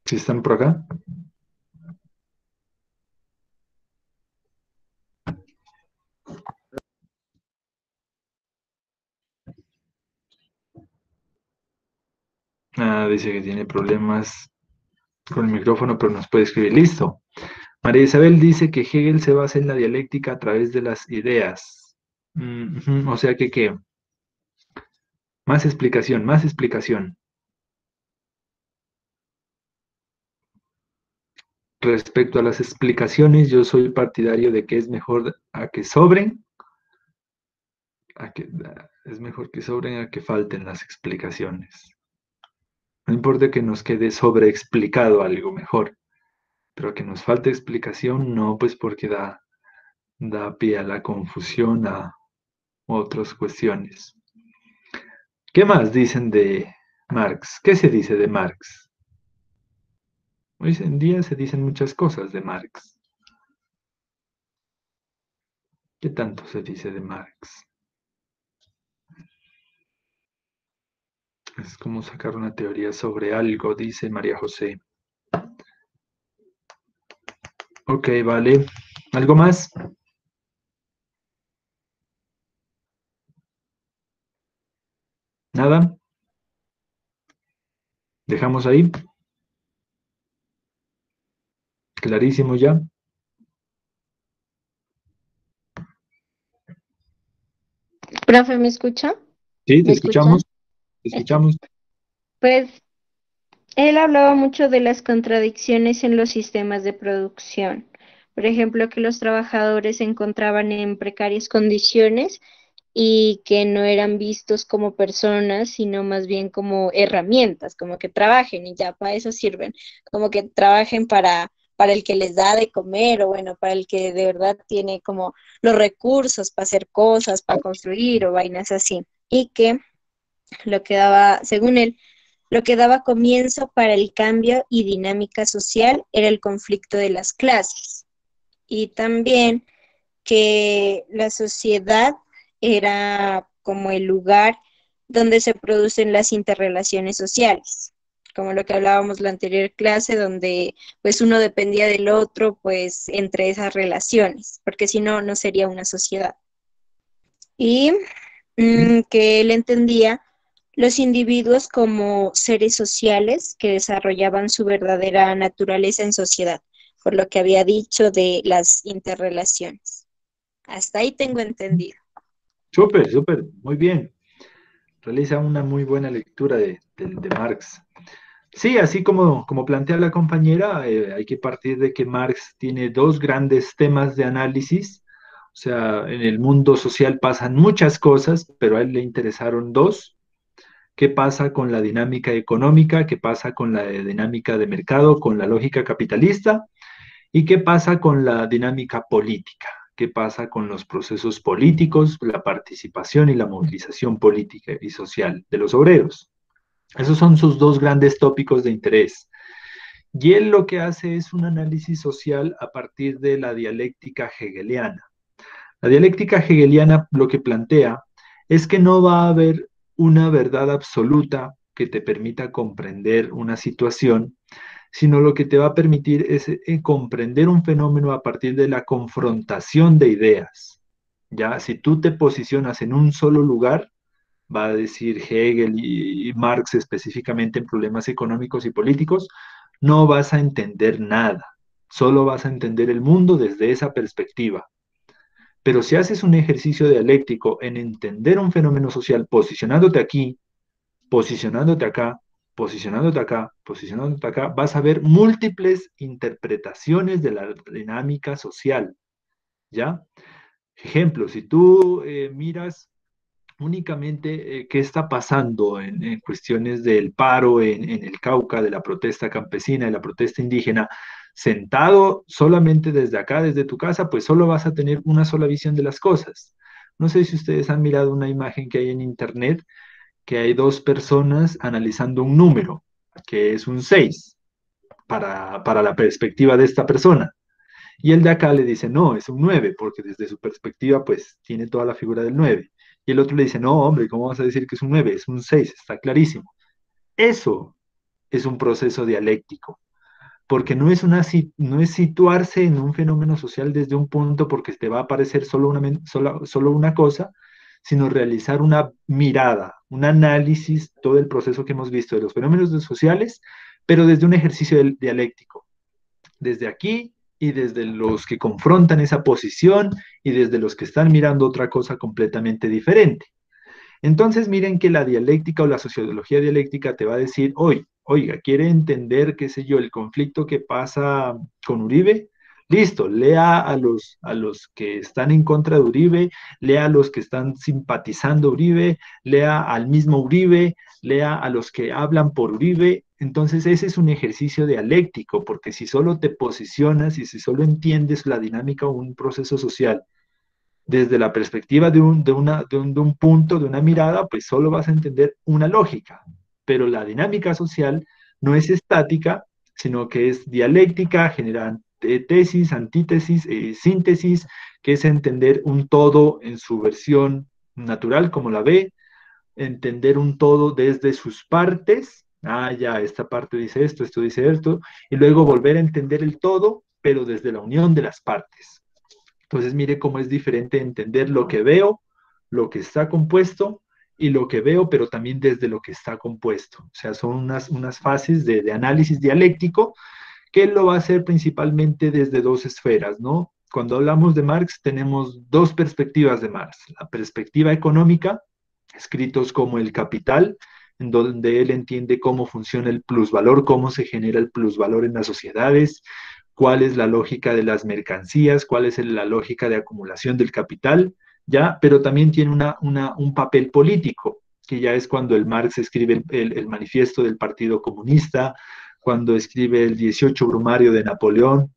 ¿Sí están por acá? Ah, dice que tiene problemas con el micrófono, pero nos puede escribir. Listo. María Isabel dice que Hegel se basa en la dialéctica a través de las ideas. Ujú, o sea que, ¿qué? Más explicación, más explicación. Respecto a las explicaciones, yo soy partidario de que es mejor a que sobren, es mejor que sobren a que falten las explicaciones. No importa que nos quede sobreexplicado algo mejor, pero que nos falte explicación, no, pues porque da pie a la confusión, a otras cuestiones. ¿Qué más dicen de Marx? ¿Qué se dice de Marx? Hoy en día se dicen muchas cosas de Marx. ¿Qué tanto se dice de Marx? Es como sacar una teoría sobre algo, dice María José. Ok, vale. ¿Algo más? ¿Nada? ¿Dejamos ahí? ¿Clarísimo ya? Profe, ¿me escucha? Sí, te ¿Me escuchan? escuchamos. Te escuchamos. Pues él hablaba mucho de las contradicciones en los sistemas de producción. Por ejemplo, que los trabajadores se encontraban en precarias condiciones y que no eran vistos como personas, sino más bien como herramientas, como que trabajen y ya para eso sirven, como que trabajen para el que les da de comer o bueno, para el que de verdad tiene como los recursos para hacer cosas, para construir o vainas así. Y que lo que daba, según él, lo que daba comienzo para el cambio y dinámica social era el conflicto de las clases. Y también que la sociedad era como el lugar donde se producen las interrelaciones sociales, como lo que hablábamos la anterior clase, donde pues uno dependía del otro, pues entre esas relaciones, porque si no, no sería una sociedad. Y que él entendía los individuos como seres sociales que desarrollaban su verdadera naturaleza en sociedad, por lo que había dicho de las interrelaciones. Hasta ahí tengo entendido. Súper, súper, muy bien. Realiza una muy buena lectura de Marx. Sí, así como plantea la compañera, hay que partir de que Marx tiene dos grandes temas de análisis. O sea, en el mundo social pasan muchas cosas, pero a él le interesaron dos. ¿Qué pasa con la dinámica económica? ¿Qué pasa con la dinámica de mercado, con la lógica capitalista? ¿Y qué pasa con la dinámica política? ¿Qué pasa con los procesos políticos, la participación y la movilización política y social de los obreros? Esos son sus dos grandes tópicos de interés. Y él lo que hace es un análisis social a partir de la dialéctica hegeliana. La dialéctica hegeliana lo que plantea es que no va a haber una verdad absoluta que te permita comprender una situación, sino lo que te va a permitir es comprender un fenómeno a partir de la confrontación de ideas. Ya, si tú te posicionas en un solo lugar, va a decir Hegel y Marx específicamente en problemas económicos y políticos, no vas a entender nada, solo vas a entender el mundo desde esa perspectiva. Pero si haces un ejercicio dialéctico en entender un fenómeno social posicionándote aquí, posicionándote acá, posicionándote acá, posicionándote acá, vas a ver múltiples interpretaciones de la dinámica social, ¿ya? Ejemplo, si tú miras únicamente qué está pasando en cuestiones del paro en el Cauca, de la protesta campesina, de la protesta indígena, sentado solamente desde acá, desde tu casa, pues solo vas a tener una sola visión de las cosas. No sé si ustedes han mirado una imagen que hay en internet, que hay dos personas analizando un número, que es un 6 para la perspectiva de esta persona. Y el de acá le dice, no, es un 9 porque desde su perspectiva, pues, tiene toda la figura del 9. Y el otro le dice, no, hombre, ¿cómo vas a decir que es un 9? Es un 6, está clarísimo. Eso es un proceso dialéctico, porque no es situarse en un fenómeno social desde un punto porque te va a aparecer solo una cosa, sino realizar una mirada, un análisis, todo el proceso que hemos visto de los fenómenos sociales, pero desde un ejercicio dialéctico. Desde aquí y desde los que confrontan esa posición y desde los que están mirando otra cosa completamente diferente. Entonces miren que la dialéctica o la sociología dialéctica te va a decir, oiga, ¿quiere entender, qué sé yo, el conflicto que pasa con Uribe? Listo, lea a los que están en contra de Uribe, lea a los que están simpatizando a Uribe, lea al mismo Uribe, lea a los que hablan por Uribe. Entonces ese es un ejercicio dialéctico, porque si solo te posicionas y si solo entiendes la dinámica o un proceso social desde la perspectiva de un punto, de una mirada, pues solo vas a entender una lógica. Pero la dinámica social no es estática, sino que es dialéctica, genera tesis, antítesis, síntesis, que es entender un todo en su versión natural, como la ve, entender un todo desde sus partes. Ya, esta parte dice esto dice esto, y luego volver a entender el todo, pero desde la unión de las partes. Entonces, mire cómo es diferente entender lo que veo, lo que está compuesto, y lo que veo, pero también desde lo que está compuesto. O sea, son unas fases de análisis dialéctico que él lo va a hacer principalmente desde dos esferas, ¿no? Cuando hablamos de Marx, tenemos dos perspectivas de Marx. La perspectiva económica, escritos como El Capital, en donde él entiende cómo funciona el plusvalor, cómo se genera el plusvalor en las sociedades, cuál es la lógica de las mercancías, cuál es la lógica de acumulación del capital, ¿ya? Pero también tiene un papel político, que ya es cuando el Marx escribe el manifiesto del Partido Comunista, cuando escribe el 18 Brumario de Napoleón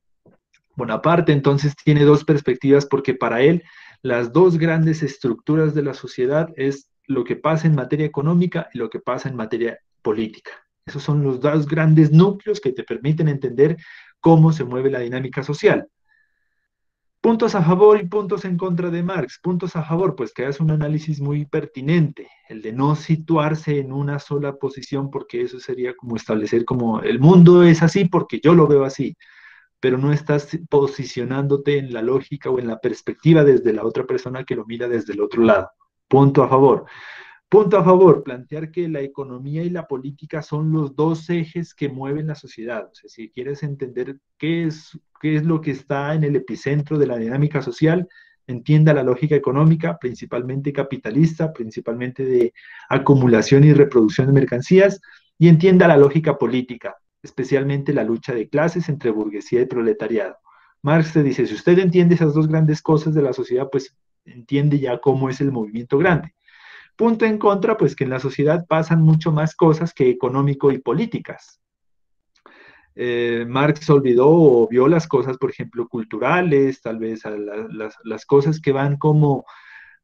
Bonaparte. Entonces tiene dos perspectivas porque para él las dos grandes estructuras de la sociedad es lo que pasa en materia económica y lo que pasa en materia política. Esos son los dos grandes núcleos que te permiten entender cómo se mueve la dinámica social. Puntos a favor y puntos en contra de Marx. Puntos a favor, pues que hace un análisis muy pertinente, el de no situarse en una sola posición, porque eso sería como establecer como el mundo es así porque yo lo veo así, pero no estás posicionándote en la lógica o en la perspectiva desde la otra persona que lo mira desde el otro lado. Punto a favor. Punto a favor, plantear que la economía y la política son los dos ejes que mueven la sociedad. O sea, si quieres entender qué es lo que está en el epicentro de la dinámica social, entienda la lógica económica, principalmente capitalista, principalmente de acumulación y reproducción de mercancías, y entienda la lógica política, especialmente la lucha de clases entre burguesía y proletariado. Marx te dice, si usted entiende esas dos grandes cosas de la sociedad, pues entiende ya cómo es el movimiento grande. Punto en contra, pues que en la sociedad pasan mucho más cosas que económico y políticas. Marx olvidó o vio las cosas, por ejemplo, culturales, tal vez a las cosas que van como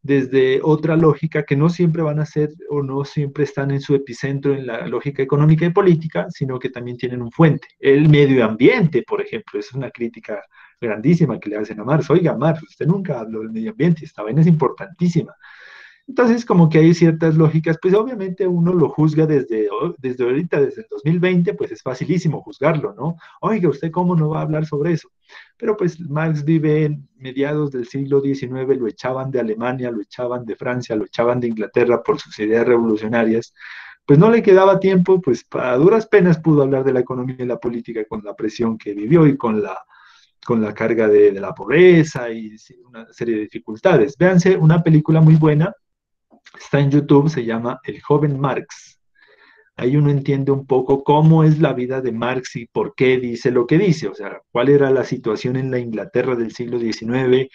desde otra lógica que no siempre van a ser o no siempre están en su epicentro en la lógica económica y política, sino que también tienen un fuente. El medio ambiente, por ejemplo, es una crítica grandísima que le hacen a Marx. Oiga, Marx, usted nunca habló del medio ambiente, esta vaina es importantísima. Entonces, como que hay ciertas lógicas, pues obviamente uno lo juzga desde ahorita, desde el 2020, pues es facilísimo juzgarlo, ¿no? Oiga, ¿usted cómo no va a hablar sobre eso? Pero pues Marx vive en mediados del siglo XIX, lo echaban de Alemania, lo echaban de Francia, lo echaban de Inglaterra por sus ideas revolucionarias, pues no le quedaba tiempo, pues a duras penas pudo hablar de la economía y la política con la presión que vivió y con la carga de la pobreza y una serie de dificultades. Véanse una película muy buena, está en YouTube, se llama El joven Marx. Ahí uno entiende un poco cómo es la vida de Marx y por qué dice lo que dice, o sea, cuál era la situación en la Inglaterra del siglo XIX,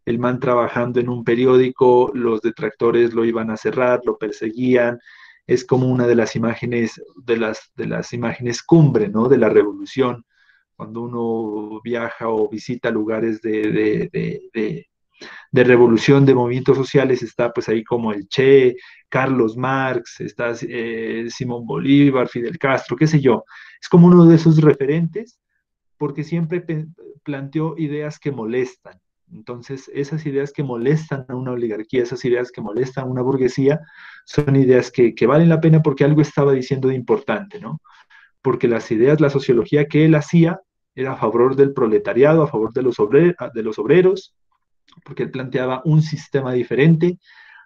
el man trabajando en un periódico, los detractores lo iban a cerrar, lo perseguían, es como una de las imágenes, de las imágenes cumbre, ¿no?, de la revolución, cuando uno viaja o visita lugares de revolución, de movimientos sociales, está pues ahí como el Che, Carlos Marx, está Simón Bolívar, Fidel Castro, qué sé yo. Es como uno de esos referentes porque siempre planteó ideas que molestan. Entonces, esas ideas que molestan a una oligarquía, esas ideas que molestan a una burguesía, son ideas que valen la pena porque algo estaba diciendo de importante, ¿no? Porque las ideas, la sociología que él hacía era a favor del proletariado, a favor de los obreros, porque él planteaba un sistema diferente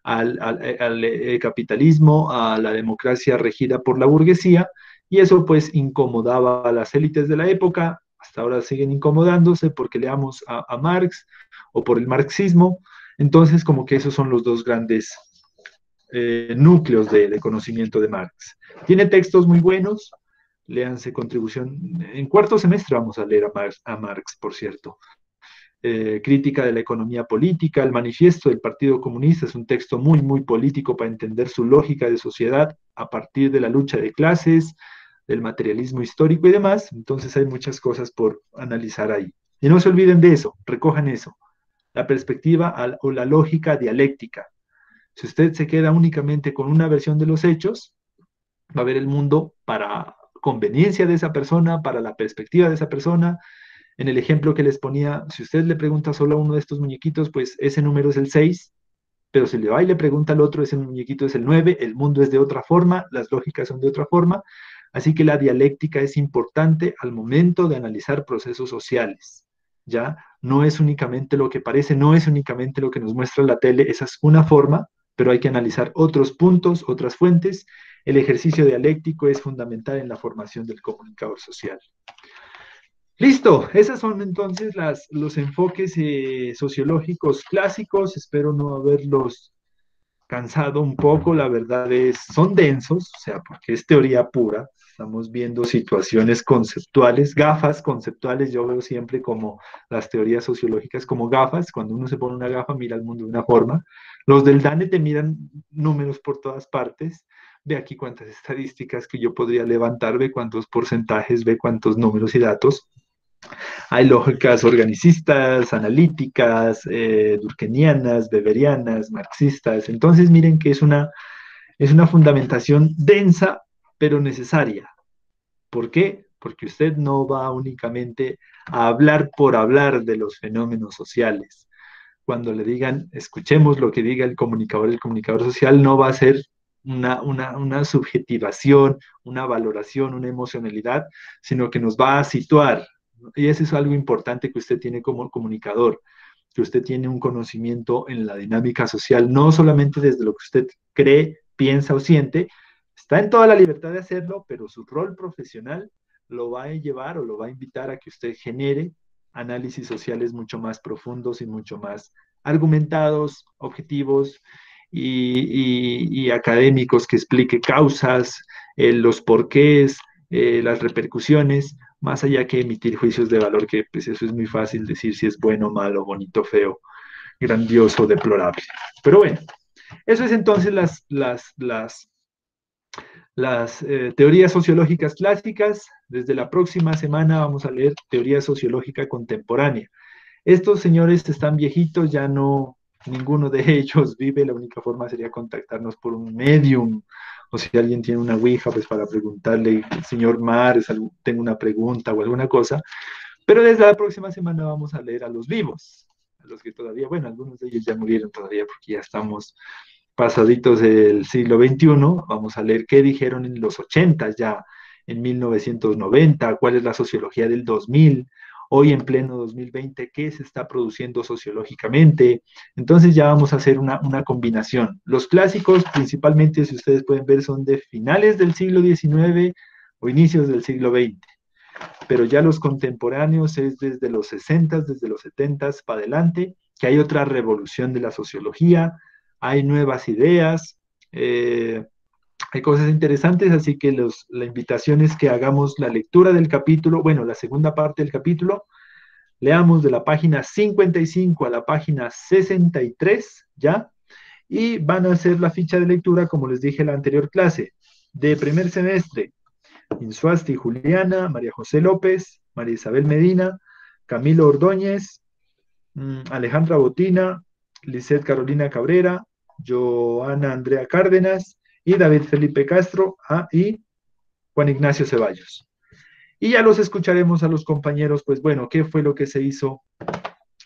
al capitalismo, a la democracia regida por la burguesía, y eso pues incomodaba a las élites de la época. Hasta ahora siguen incomodándose porque leamos a Marx o por el marxismo. Entonces, como que esos son los dos grandes núcleos de conocimiento de Marx. Tiene textos muy buenos, léanse contribución. En cuarto semestre vamos a leer a Marx, por cierto. Crítica de la economía política, el manifiesto del Partido Comunista es un texto muy, muy político para entender su lógica de sociedad a partir de la lucha de clases, del materialismo histórico y demás. Entonces hay muchas cosas por analizar ahí. Y no se olviden de eso, recojan eso, la perspectiva o la lógica dialéctica. Si usted se queda únicamente con una versión de los hechos, va a ver el mundo para conveniencia de esa persona, para la perspectiva de esa persona. En el ejemplo que les ponía, si usted le pregunta solo a uno de estos muñequitos, pues ese número es el 6, pero si le va y le pregunta al otro, ese muñequito es el 9, el mundo es de otra forma, las lógicas son de otra forma, así que la dialéctica es importante al momento de analizar procesos sociales, ¿ya? No es únicamente lo que parece, no es únicamente lo que nos muestra la tele, esa es una forma, pero hay que analizar otros puntos, otras fuentes. El ejercicio dialéctico es fundamental en la formación del comunicador social. Listo, esos son entonces los enfoques sociológicos clásicos. Espero no haberlos cansado un poco. La verdad son densos, o sea, porque es teoría pura. Estamos viendo situaciones conceptuales, gafas conceptuales. Yo veo siempre como las teorías sociológicas como gafas. Cuando uno se pone una gafa, mira el mundo de una forma. Los del DANE te miran números por todas partes. Ve aquí cuántas estadísticas que yo podría levantar, ve cuántos porcentajes, ve cuántos números y datos. Hay lógicas organicistas, analíticas, durkheimianas, weberianas, marxistas. Entonces miren que es una fundamentación densa, pero necesaria. ¿Por qué? Porque usted no va únicamente a hablar por hablar de los fenómenos sociales. Cuando le digan, escuchemos lo que diga el comunicador social no va a ser una subjetivación, una valoración, una emocionalidad, sino que nos va a situar. Y eso es algo importante que usted tiene como comunicador, que usted tiene un conocimiento en la dinámica social, no solamente desde lo que usted cree, piensa o siente, está en toda la libertad de hacerlo, pero su rol profesional lo va a llevar o lo va a invitar a que usted genere análisis sociales mucho más profundos y mucho más argumentados, objetivos y académicos, que explique causas, los porqués, las repercusiones, más allá que emitir juicios de valor, que pues eso es muy fácil decir si es bueno, malo, bonito, feo, grandioso, deplorable. Pero bueno, eso es entonces las teorías sociológicas clásicas. Desde la próxima semana vamos a leer teoría sociológica contemporánea. Estos señores están viejitos, ya no, ninguno de ellos vive, la única forma sería contactarnos por un medium, o si alguien tiene una ouija, pues para preguntarle, señor Mar, tengo una pregunta o alguna cosa, pero desde la próxima semana vamos a leer a los vivos, a los que todavía, bueno, algunos de ellos ya murieron todavía porque ya estamos pasaditos del siglo XXI, vamos a leer qué dijeron en los 80 ya, en 1990, cuál es la sociología del 2000, hoy en pleno 2020, qué se está produciendo sociológicamente. Entonces ya vamos a hacer una combinación. Los clásicos, principalmente, si ustedes pueden ver, son de finales del siglo XIX o inicios del siglo XX. Pero ya los contemporáneos es desde los 60, desde los 70 para adelante, que hay otra revolución de la sociología, hay nuevas ideas, hay cosas interesantes, así que la invitación es que hagamos la lectura del capítulo, bueno, la segunda parte del capítulo, leamos de la página 55 a la página 63, ¿ya? Y van a hacer la ficha de lectura, como les dije en la anterior clase, de primer semestre, Insuasti Juliana, María José López, María Isabel Medina, Camilo Ordóñez, Alejandra Botina, Lisette Carolina Cabrera, Joana Andrea Cárdenas y David Felipe Castro y Juan Ignacio Ceballos. Y ya los escucharemos a los compañeros, pues bueno, qué fue lo que se hizo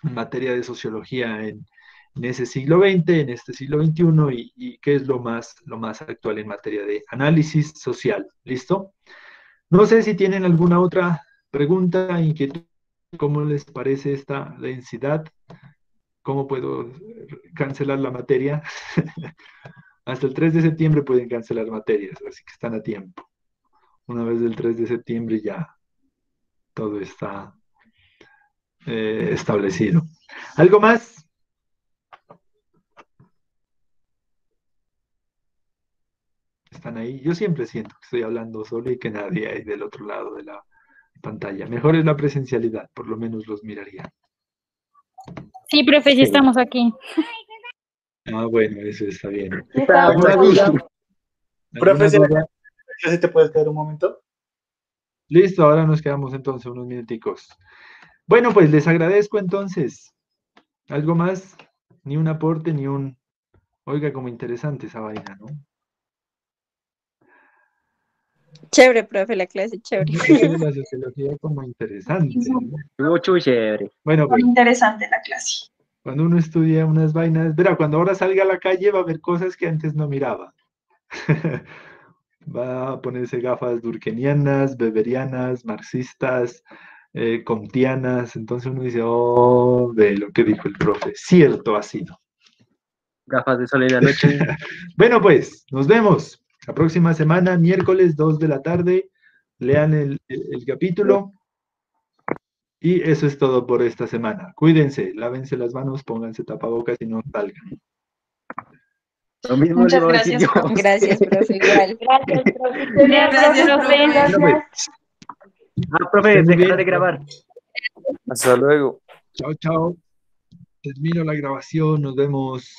en materia de sociología en ese siglo XX, en este siglo XXI, y qué es lo más actual en materia de análisis social. ¿Listo? No sé si tienen alguna otra pregunta, inquietud, ¿cómo les parece esta densidad? ¿Cómo puedo cancelar la materia? Hasta el 3 de septiembre pueden cancelar materias, así que están a tiempo. Una vez del 3 de septiembre ya todo está establecido. ¿Algo más? Están ahí. Yo siempre siento que estoy hablando solo y que nadie hay del otro lado de la pantalla. Mejor es la presencialidad, por lo menos los miraría. Sí, profe, sí estamos aquí. Ah, bueno, eso está bien. ¿Alguna duda? Profe, ¿se te puede quedar un momento? Listo, ahora nos quedamos entonces unos minuticos. Bueno, pues les agradezco entonces. ¿Algo más? Ni un aporte, ni un... Oiga, como interesante esa vaina, ¿no? Chévere, profe, la clase, chévere. La sociología como interesante, ¿no? Mucho chévere. Bueno, pues, Interesante la clase. cuando uno estudia unas vainas, verá, cuando ahora salga a la calle va a ver cosas que antes no miraba. Va a ponerse gafas durkheimianas, weberianas, marxistas, comtianas. Entonces uno dice, oh, de lo que dijo el profe, cierto ha sido. Gafas de sol en la noche. Bueno, pues, nos vemos la próxima semana, miércoles 2 de la tarde. Lean el capítulo. Y eso es todo por esta semana. Cuídense, lávense las manos, pónganse tapabocas y no salgan. Lo mismo Muchas le voy a decir gracias, yo. Gracias, profe, igual. Gracias, profe. Gracias, profe. Gracias. Profe, Muy deja bien. de grabar. Hasta luego. Chao, chao. Termino la grabación, nos vemos.